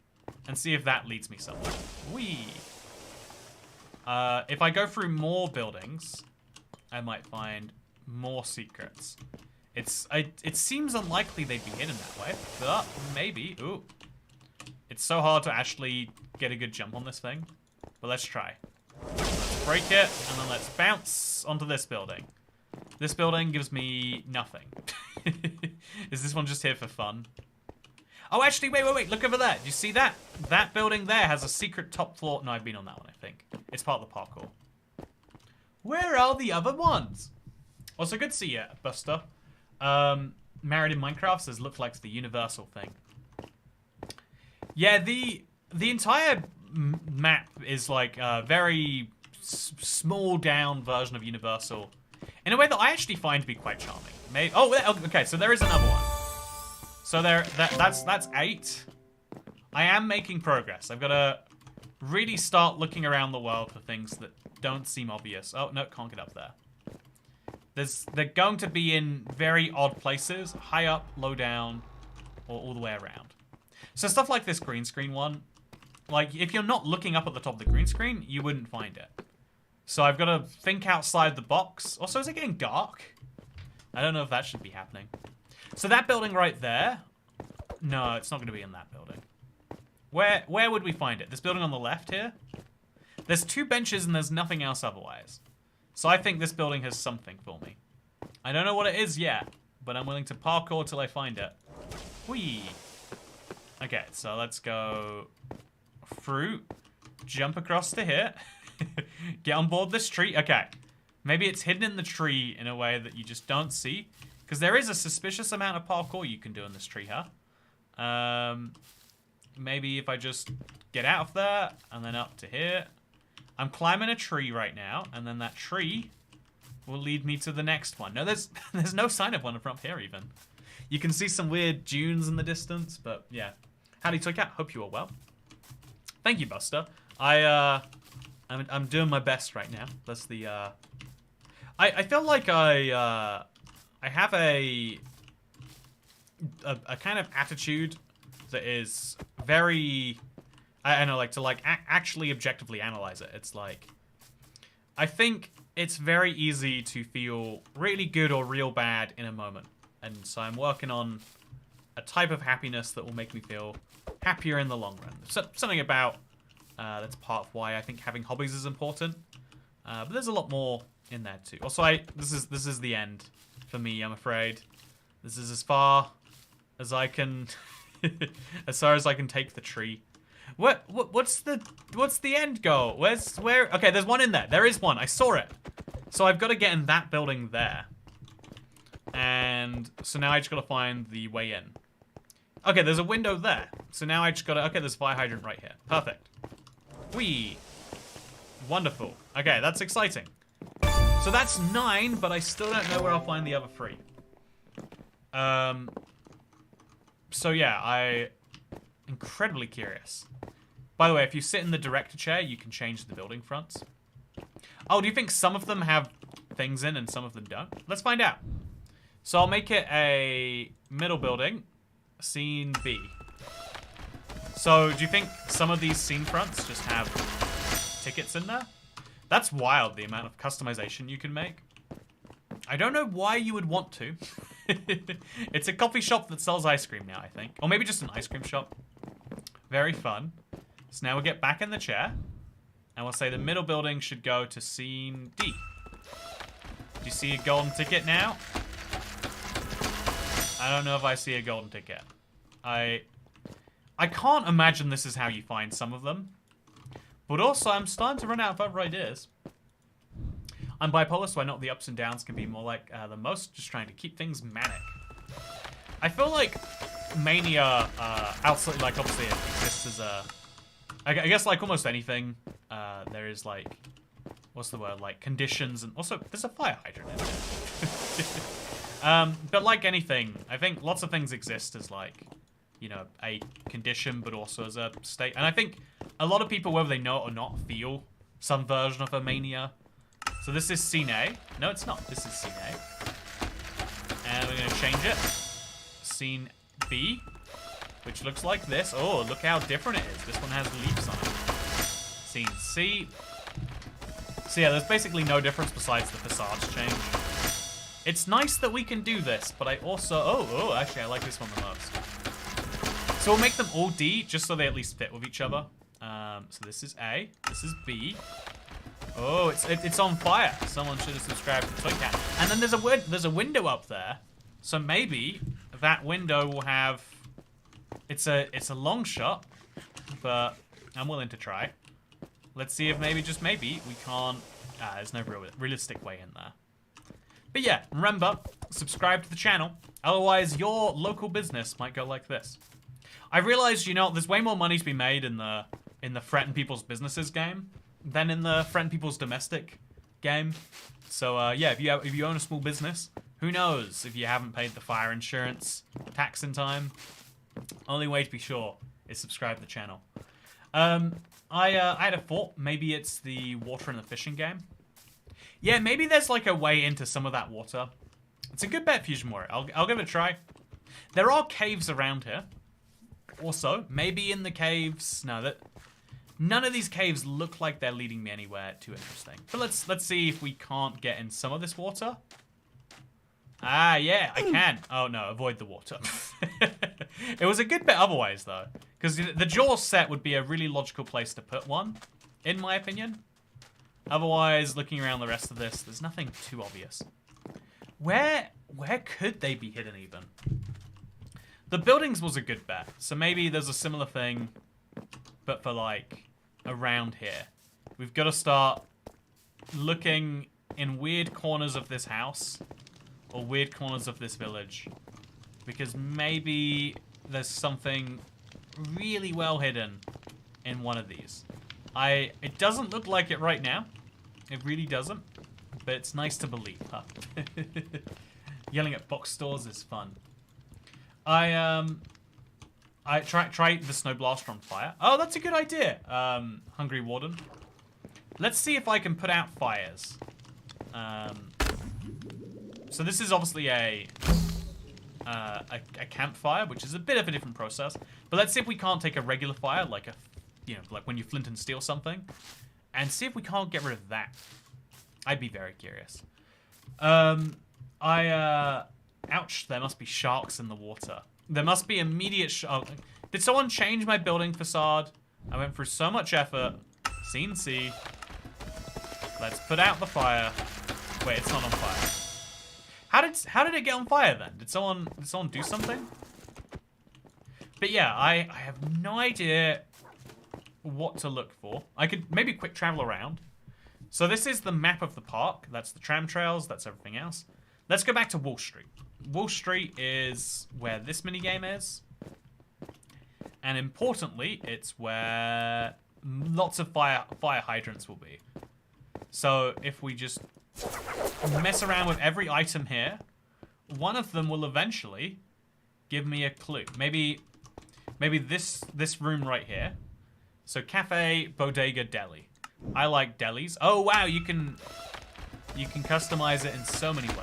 and see if that leads me somewhere. Whee! If I go through more buildings, I might find more secrets. It seems unlikely they'd be hidden that way, but maybe. Ooh. It's so hard to actually get a good jump on this thing, but let's try. Let's break it, and then let's bounce onto this building. This building gives me nothing. Is this one just here for fun? Oh, actually, wait, look over there. Do you see that? That building there has a secret top floor. No, I've been on that one, I think. It's part of the parkour. Where are the other ones? Also, good to see you, Buster. Married in Minecraft says, look like the universal thing. Yeah, the entire map is like a very small down version of universal in a way that I actually find to be quite charming. Maybe, okay, so there is another one. So that's 8. I am making progress. I've got to really start looking around the world for things that don't seem obvious. Oh, no, can't get up there. They're going to be in very odd places, high up, low down, or all the way around. So stuff like this green screen one, like if you're not looking up at the top of the green screen, you wouldn't find it. So I've got to think outside the box. Also, is it getting dark? I don't know if that should be happening. So that building right there, no, it's not going to be in that building. Where would we find it? This building on the left here? There's 2 benches and there's nothing else otherwise. So I think this building has something for me. I don't know what it is yet, but I'm willing to parkour till I find it. Whee! Okay, so let's go fruit, jump across to here, get on board this tree. Okay, maybe it's hidden in the tree in a way that you just don't see, because there is a suspicious amount of parkour you can do in this tree, huh? Maybe if I just get out of there and then up to here. I'm climbing a tree right now, and then that tree will lead me to the next one. No, there's no sign of one from up here even. You can see some weird dunes in the distance, but yeah. Howdy, Toycat. Hope you are well. Thank you, Buster. I'm doing my best right now. That's the I feel like I have a kind of attitude that is very, I know, like to like actually objectively analyze it. It's like, I think it's very easy to feel really good or real bad in a moment. And so I'm working on a type of happiness that will make me feel happier in the long run. So, something about, that's part of why I think having hobbies is important. But there's a lot more in there too. Also, this is the end for me, I'm afraid. This is as far as I can, as far as I can take the tree. What's the end goal? Where? Okay, there's one in there. There is one. I saw it. So I've got to get in that building there. And so now I just got to find the way in. Okay, there's a window there. So now I just got to, okay, there's a fire hydrant right here. Perfect. Whee. Wonderful. Okay, that's exciting. So that's 9, but I still don't know where I'll find the other 3. So yeah, I'm incredibly curious. By the way, if you sit in the director chair, you can change the building fronts. Oh, do you think some of them have things in and some of them don't? Let's find out. So I'll make it a middle building, scene B. So do you think some of these scene fronts just have tickets in there? That's wild, the amount of customization you can make. I don't know why you would want to. It's a coffee shop that sells ice cream now, I think. Or maybe just an ice cream shop. Very fun. So now we'll get back in the chair. And we'll say the middle building should go to scene D. Do you see a golden ticket now? I don't know if I see a golden ticket. I can't imagine this is how you find some of them. But also, I'm starting to run out of other ideas. I'm bipolar, so I know the ups and downs can be more like the most, just trying to keep things manic. I feel like mania, outside, like, obviously it exists as a... I guess, like, almost anything, there is, like... What's the word? Like, conditions, and also, there's a fire hydrant in it. But like anything, I think lots of things exist as, like, you know, a condition, but also as a state. And I think a lot of people, whether they know it or not, feel some version of a mania. So this is scene A. No, it's not. This is scene A. And we're going to change it. Scene B, which looks like this. Oh, look how different it is. This one has leaves on it. Scene C. So yeah, there's basically no difference besides the facades change. It's nice that we can do this, but I also... Oh, actually, I like this one the most. So we'll make them all D, just so they at least fit with each other. So this is A. This is B. Oh, it's on fire. Someone should have subscribed to Toycat. And then there's a window up there. So maybe that window will have... It's a long shot, but I'm willing to try. Let's see if maybe, just maybe, we can't... there's no realistic way in there. But yeah, remember, subscribe to the channel. Otherwise, your local business might go like this. I realized, you know, there's way more money to be made in the threaten people's businesses game than in the threaten people's domestic game. So yeah, if you own a small business, who knows if you haven't paid the fire insurance tax in time. Only way to be sure is subscribe to the channel. I had a thought. Maybe it's the water in the fishing game. Yeah, maybe there's like a way into some of that water. It's a good bet, Fusion Warrior. I'll give it a try. There are caves around here. Also, maybe in the caves... No, none of these caves look like they're leading me anywhere too interesting. But let's see if we can't get in some of this water. Ah, yeah, I can. Oh, no, avoid the water. It was a good bet otherwise, though. Because the Jaws set would be a really logical place to put one, in my opinion. Otherwise, looking around the rest of this, there's nothing too obvious. Where could they be hidden, even? The buildings was a good bet. So maybe there's a similar thing, but for, like, around here. We've got to start looking in weird corners of this house. Or weird corners of this village. Because maybe there's something really well hidden in one of these. It doesn't look like it right now. It really doesn't. But it's nice to believe, huh? Yelling at box stores is fun. I try the snow blaster on fire. Oh, that's a good idea. Hungry Warden. Let's see if I can put out fires. So this is obviously a campfire, which is a bit of a different process. But let's see if we can't take a regular fire, like like when you flint and steel something, and see if we can't get rid of that. I'd be very curious. Ouch! There must be sharks in the water. There must be immediate did someone change my building facade? I went through so much effort. Scene C. Let's put out the fire. Wait, it's not on fire. How did it get on fire then? Did someone do something? But yeah, I have no idea what to look for. I could maybe quick travel around. So this is the map of the park. That's the tram trails. That's everything else. Let's go back to Wall Street. Wall Street is where this minigame is. And importantly, it's where lots of fire hydrants will be. So if we just mess around with every item here, one of them will eventually give me a clue. Maybe this room right here. So cafe, bodega, deli. I like delis. Oh wow, you can customize it in so many ways.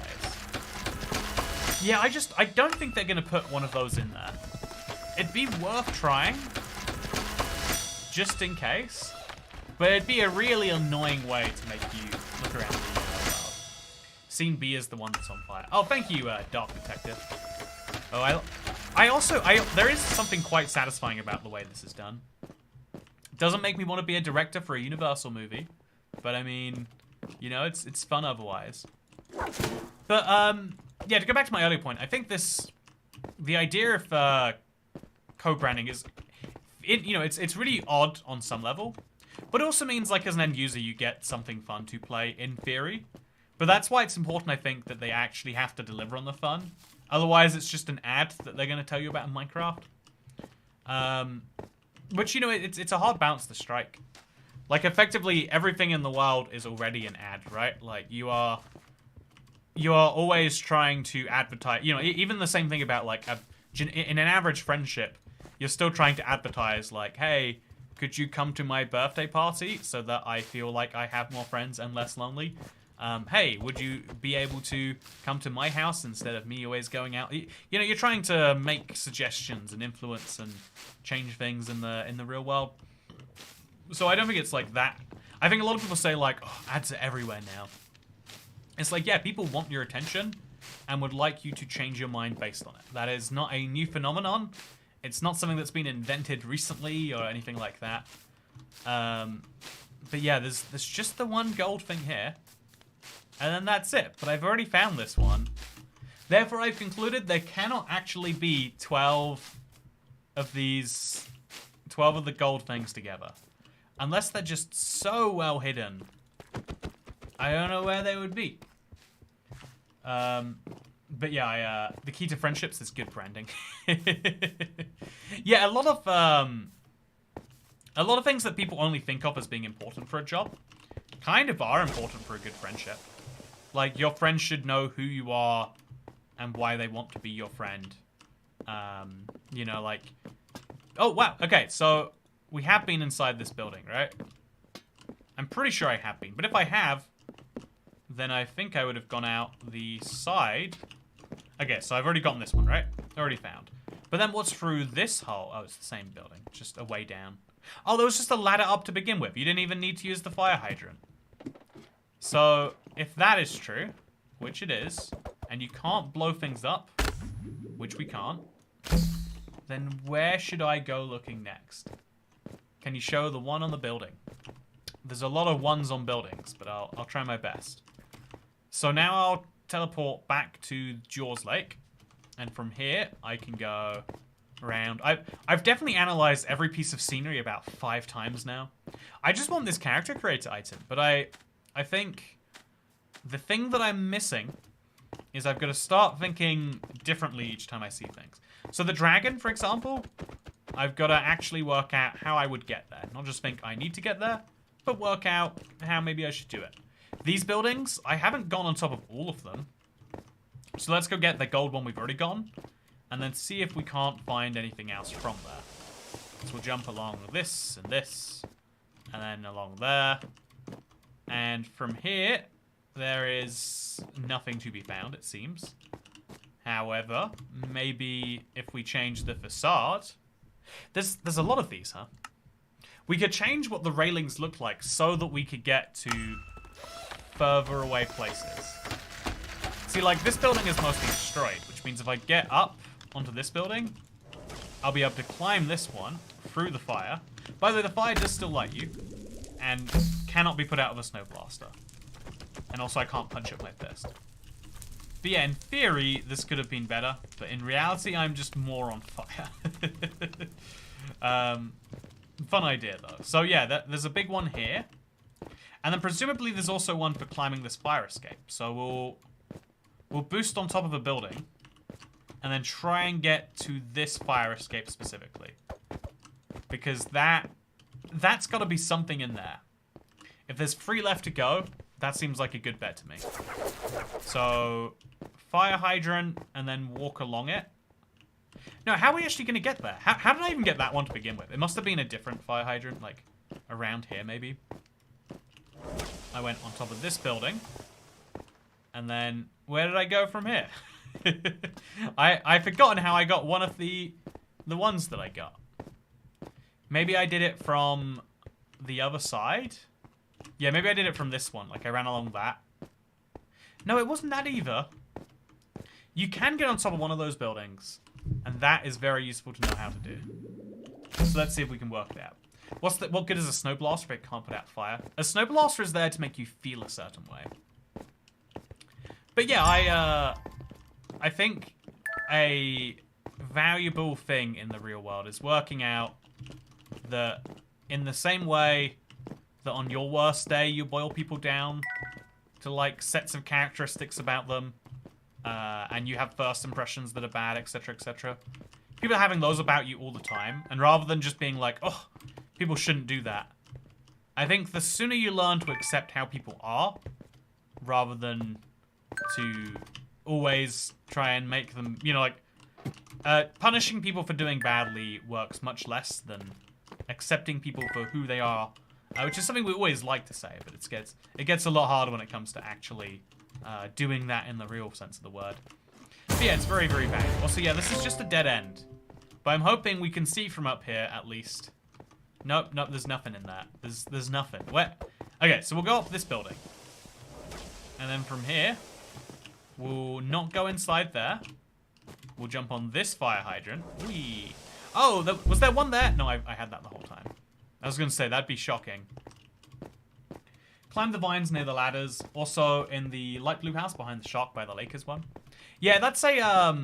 Yeah, I don't think they're gonna put one of those in there. It'd be worth trying, just in case. But it'd be a really annoying way to make you look around the world. Scene B is the one that's on fire. Oh, thank you, Dark Detective. Oh, there is something quite satisfying about the way this is done. Doesn't make me want to be a director for a Universal movie. But I mean, you know, it's fun otherwise. But, yeah, to go back to my earlier point, I think the idea of co-branding is, you know, it's really odd on some level. But it also means, like, as an end user, you get something fun to play in theory. But that's why it's important, I think, that they actually have to deliver on the fun. Otherwise, it's just an ad that they're going to tell you about in Minecraft. Which, you know, it's a hard balance to strike. Like, effectively, everything in the world is already an ad, right? Like, you are always trying to advertise. You know, even the same thing about, like, in an average friendship, you're still trying to advertise, like, hey, could you come to my birthday party so that I feel like I have more friends and less lonely? Hey, would you be able to come to my house instead of me always going out? You know, you're trying to make suggestions and influence and change things in the real world. So I don't think it's like that. I think a lot of people say, like, oh, ads are everywhere now. It's like, yeah, people want your attention and would like you to change your mind based on it. That is not a new phenomenon. It's not something that's been invented recently or anything like that. But yeah, there's just the one gold thing here. And then that's it. But I've already found this one. Therefore, I've concluded there cannot actually be 12 of these... 12 of the gold things together. Unless they're just so well hidden. I don't know where they would be. But yeah, the key to friendships is good branding. Yeah, a lot of things that people only think of as being important for a job kind of are important for a good friendship. Like, your friends should know who you are and why they want to be your friend. You know, like... Oh, wow. Okay, so we have been inside this building, right? I'm pretty sure I have been. But if I have, then I think I would have gone out the side. Okay, so I've already gotten this one, right? Already found. But then what's through this hole? Oh, it's the same building. Just a way down. Oh, there was just a ladder up to begin with. You didn't even need to use the fire hydrant. So, if that is true, which it is, and you can't blow things up, which we can't, then where should I go looking next? Can you show the one on the building? There's a lot of ones on buildings, but I'll try my best. So now I'll teleport back to Jaws Lake, and from here I can go around. I've definitely analyzed every piece of scenery about 5 times now. I just want this character creator item, but I think the thing that I'm missing is I've got to start thinking differently each time I see things. So the dragon, for example, I've got to actually work out how I would get there. Not just think I need to get there, but work out how maybe I should do it. These buildings, I haven't gone on top of all of them. So let's go get the gold one we've already gone, and then see if we can't find anything else from there. So we'll jump along this, and then along there. And from here, there is nothing to be found, it seems. However, maybe if we change the facade... There's a lot of these, huh? We could change what the railings look like so that we could get to further away places. See, like, this building is mostly destroyed, which means if I get up onto this building, I'll be able to climb this one through the fire. By the way, the fire does still light you, and cannot be put out with a snow blaster. And also, I can't punch it with my fist. But yeah, in theory, this could have been better, but in reality, I'm just more on fire. Fun idea, though. So yeah, there's a big one here. And then presumably there's also one for climbing this fire escape. So we'll boost on top of a building, and then try and get to this fire escape specifically. Because that's got to be something in there. If there's 3 left to go, that seems like a good bet to me. So, fire hydrant, and then walk along it. No, how are we actually going to get there? How did I even get that one to begin with? It must have been a different fire hydrant, like, around here, maybe. I went on top of this building. And then, where did I go from here? I've forgotten how I got one of the ones that I got. Maybe I did it from the other side? Yeah, maybe I did it from this one. Like, I ran along that. No, it wasn't that either. You can get on top of one of those buildings. And that is very useful to know how to do. So let's see if we can work that out. What good is a snow blaster if it can't put out fire? A snow blaster is there to make you feel a certain way. But yeah, I think a valuable thing in the real world is working out that in the same way that on your worst day you boil people down to like sets of characteristics about them, and you have first impressions that are bad, etc., etc. People are having those about you all the time, and rather than just being like, oh, people shouldn't do that, I think the sooner you learn to accept how people are, rather than to always try and make them, you know, like, punishing people for doing badly works much less than accepting people for who they are, which is something we always like to say, but it gets a lot harder when it comes to actually doing that in the real sense of the word. But yeah, it's very, very bad. Also, yeah, this is just a dead end. But I'm hoping we can see from up here, at least. Nope, nope, there's nothing in that. There's nothing. Where? Okay, so we'll go up this building. And then from here, we'll not go inside there. We'll jump on this fire hydrant. Whee! Oh, was there one there? No, I had that the whole time. I was going to say, that'd be shocking. Climb the vines near the ladders. Also in the light blue house behind the shark by the lake is one. Yeah, that's a,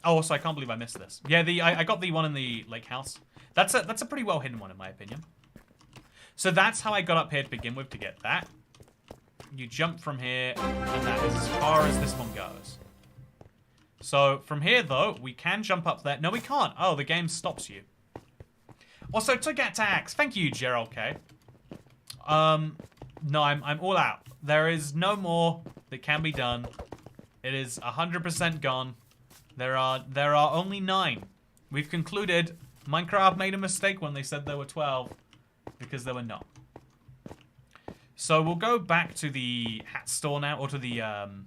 Oh, also, I can't believe I missed this. Yeah, I got the one in the lake house. That's a pretty well hidden one, in my opinion. So that's how I got up here to begin with to get that. You jump from here, and that is as far as this one goes. So from here, though, we can jump up there. No, we can't. Oh, the game stops you. Also, Toycat tax. Thank you, Gerald K. No, I'm all out. There is no more that can be done. It is 100% gone. There are only 9. We've concluded Minecraft made a mistake when they said there were 12, because there were not. So we'll go back to the hat store now, or to the I'm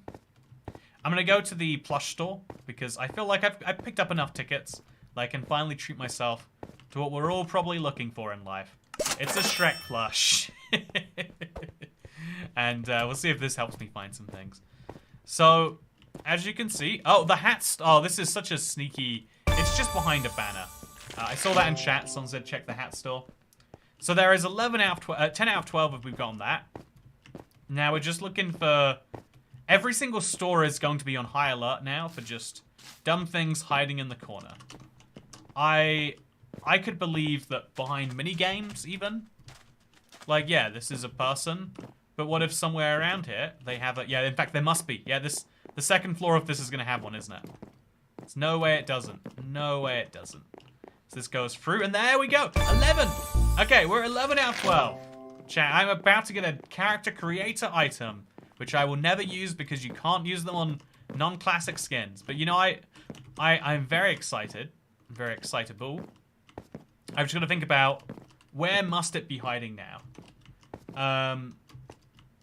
gonna go to the plush store because I feel like I've picked up enough tickets that I can finally treat myself to what we're all probably looking for in life. It's a Shrek plush. And we'll see if this helps me find some things. So, as you can see... Oh, the hat... Oh, this is such a sneaky... It's just behind a banner. I saw that in chat. Someone said check the hat store. So there is 11 out of 10 out of 12 if we've gotten that. Now we're just looking for... Every single store is going to be on high alert now for just dumb things hiding in the corner. I could believe that behind mini-games, even... Like, yeah, this is a person... But what if somewhere around here they have a... Yeah, in fact, there must be. Yeah, the second floor of this is going to have one, isn't it? There's no way it doesn't. No way it doesn't. So this goes through, and there we go. 11! Okay, we're 11 out of 12. Chat, I'm about to get a character creator item, which I will never use because you can't use them on non-classic skins. But, you know, I'm very excited. I'm very excitable. I've just got to think about where must it be hiding now.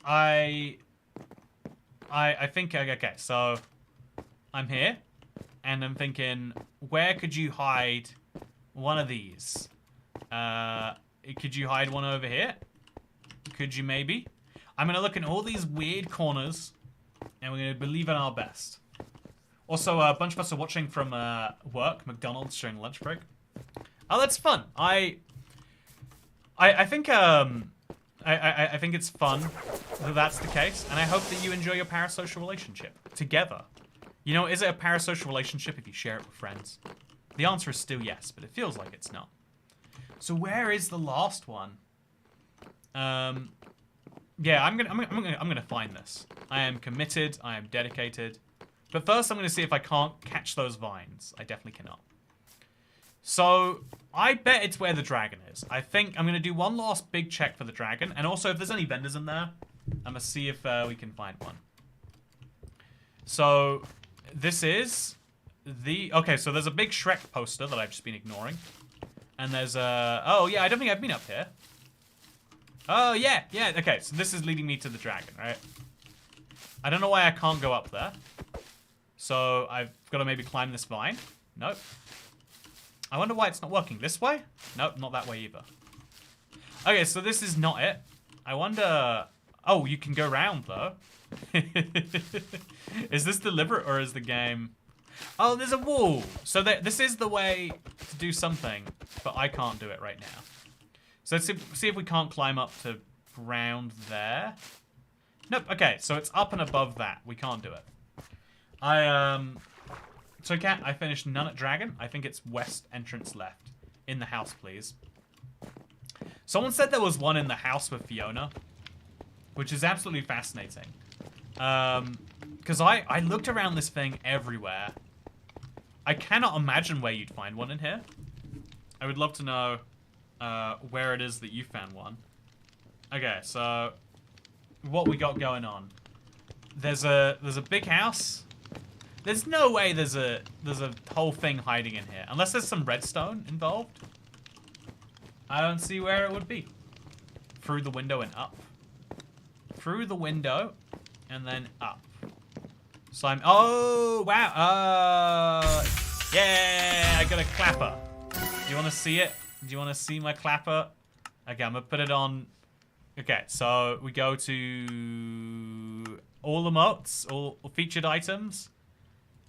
I think, okay, so I'm here, and I'm thinking, where could you hide one of these? Could you hide one over here? Could you maybe? I'm going to look in all these weird corners, and we're going to believe in our best. Also, a bunch of us are watching from work, McDonald's during lunch break. Oh, that's fun. I think, I think it's fun that that's the case, and I hope that you enjoy your parasocial relationship together. You know, is it a parasocial relationship if you share it with friends? The answer is still yes, but it feels like it's not. So where is the last one? Yeah, I'm gonna find this. I am committed. I am dedicated. But first, I'm gonna see if I can't catch those vines. I definitely cannot. So, I bet it's where the dragon is. I think I'm going to do one last big check for the dragon. And also, if there's any vendors in there, I'm going to see if we can find one. So, this is the... Okay, so there's a big Shrek poster that I've just been ignoring. And there's a... Oh, yeah, I don't think I've been up here. Oh, yeah, yeah. Okay, so this is leading me to the dragon, right? I don't know why I can't go up there. So, I've got to maybe climb this vine. Nope. I wonder why it's not working. This way? Nope, not that way either. Okay, so this is not it. I wonder... Oh, you can go round, though. Is this deliberate, or is the game... Oh, there's a wall. So this is the way to do something, but I can't do it right now. So let's see if we can't climb up to ground there. Nope. Okay, so it's up and above that. We can't do it. Toycat, I finished None at Dragon. I think it's west entrance left. In the house, please. Someone said there was one in the house with Fiona, which is absolutely fascinating. Because I looked around this thing everywhere. I cannot imagine where you'd find one in here. I would love to know where it is that you found one. Okay, so what we got going on? There's a big house. There's no way there's a whole thing hiding in here unless there's some redstone involved. I don't see where it would be. Through the window and up. Through the window and then up. So I'm... Oh, wow. Yeah, I got a clapper. Do you want to see it? Do you want to see my clapper? Okay, I'm going to put it on... Okay, so we go to all emotes, all featured items.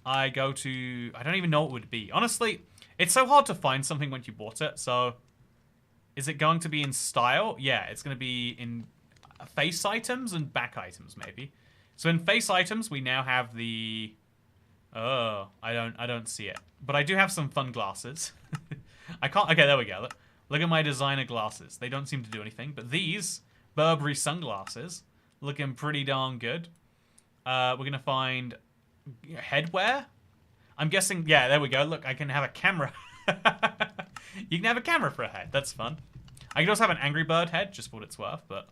I go to... I don't even know what it would be. Honestly, it's so hard to find something when you bought it, so... Is it going to be in style? Yeah, it's going to be in face items and back items, maybe. So in face items, we now have the... Oh, I don't see it. But I do have some fun glasses. I can't... Okay, there we go. Look at my designer glasses. They don't seem to do anything. But these Burberry sunglasses looking pretty darn good. We're going to find headwear. I'm guessing... Yeah, there we go. Look, I can have a camera. You can have a camera for a head. That's fun. I can also have an Angry Bird head, just for what it's worth. But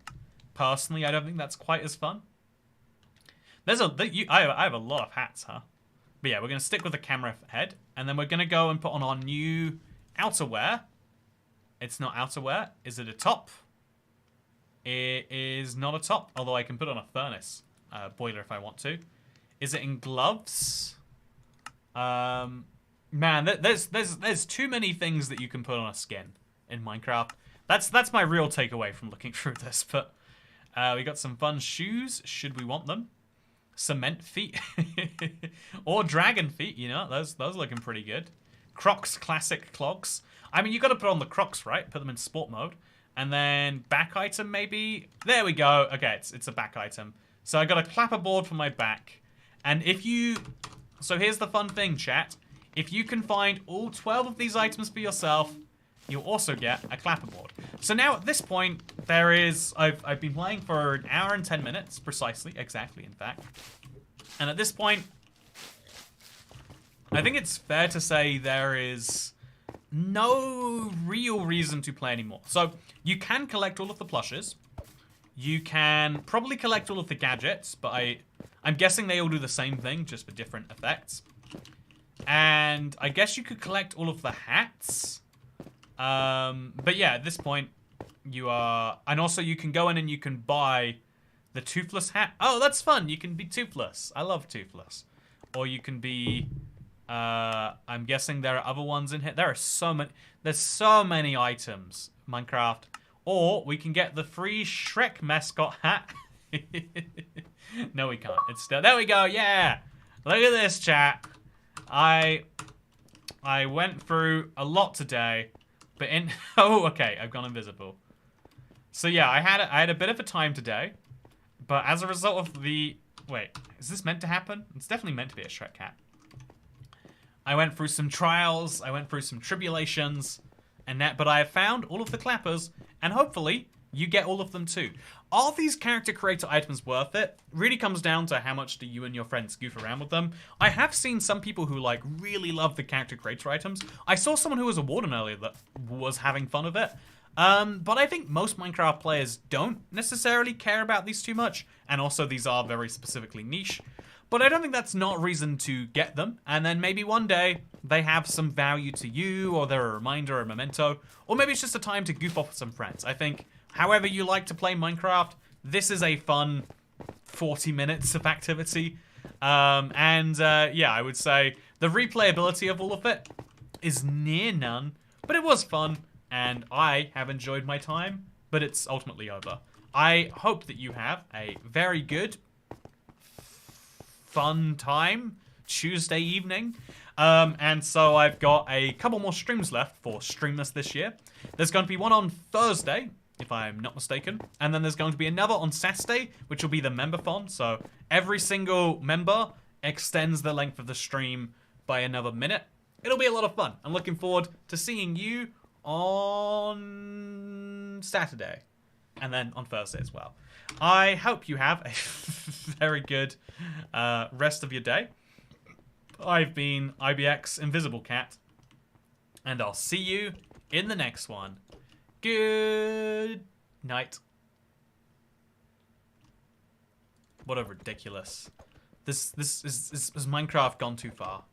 personally, I don't think that's quite as fun. I have a lot of hats, huh? But yeah, we're going to stick with the camera head. And then we're going to go and put on our new outerwear. It's not outerwear. Is it a top? It is not a top. Although I can put on a furnace boiler if I want to. Is it in gloves? Man, there's too many things that you can put on a skin in Minecraft. That's my real takeaway from looking through this. But we got some fun shoes. Should we want them? Cement feet or dragon feet, you know, those looking pretty good. Crocs, classic clogs. I mean, you got to put on the Crocs, right? Put them in sport mode, and then back item maybe. There we go. Okay, it's a back item. So I got a clapper board for my back, and so here's the fun thing, chat. If you can find all 12 of these items for yourself, you'll also get a clapper board. So now at this point, I've been playing for an hour and 10 minutes, exactly, in fact. And at this point, I think it's fair to say there is no real reason to play anymore. So you can collect all of the plushes. You can probably collect all of the gadgets, but I'm guessing they all do the same thing, just for different effects. And I guess you could collect all of the hats. But yeah, at this point, and also you can go in and you can buy the toothless hat. Oh, that's fun. You can be toothless. I love toothless. Or you can be, I'm guessing there are other ones in here. There's so many items, Minecraft. Or we can get the free Shrek mascot hat. No, we can't. It's still, there we go. Yeah. Look at this, chat. I went through a lot today. But oh, okay, I've gone invisible. So yeah, I had a bit of a time today, but as a result of wait, is this meant to happen? It's definitely meant to be a Shrek hat. I went through some trials, I went through some tribulations, but I have found all of the clappers, and hopefully you get all of them too. Are these character creator items worth it? Really comes down to how much do you and your friends goof around with them. I have seen some people who really love the character creator items. I saw someone who was a warden earlier that was having fun with it. But I think most Minecraft players don't necessarily care about these too much. And also these are very specifically niche. But I don't think that's not reason to get them. And then maybe one day they have some value to you, or they're a reminder or a memento. Or maybe it's just a time to goof off with some friends. I think however you like to play Minecraft, this is a fun 40 minutes of activity. Yeah, I would say the replayability of all of it is near none. But it was fun, and I have enjoyed my time, but it's ultimately over. I hope that you have a very good, fun time Tuesday evening. And so I've got a couple more streams left for Streamless this year. There's going to be one on Thursday, if I'm not mistaken. And then there's going to be another on Saturday, which will be the member-thon. So every single member extends the length of the stream by another minute. It'll be a lot of fun. I'm looking forward to seeing you on Saturday. And then on Thursday as well. I hope you have a very good rest of your day. I've been IBX Invisible Cat. And I'll see you in the next one. Good night. What a ridiculous. This is Minecraft gone too far.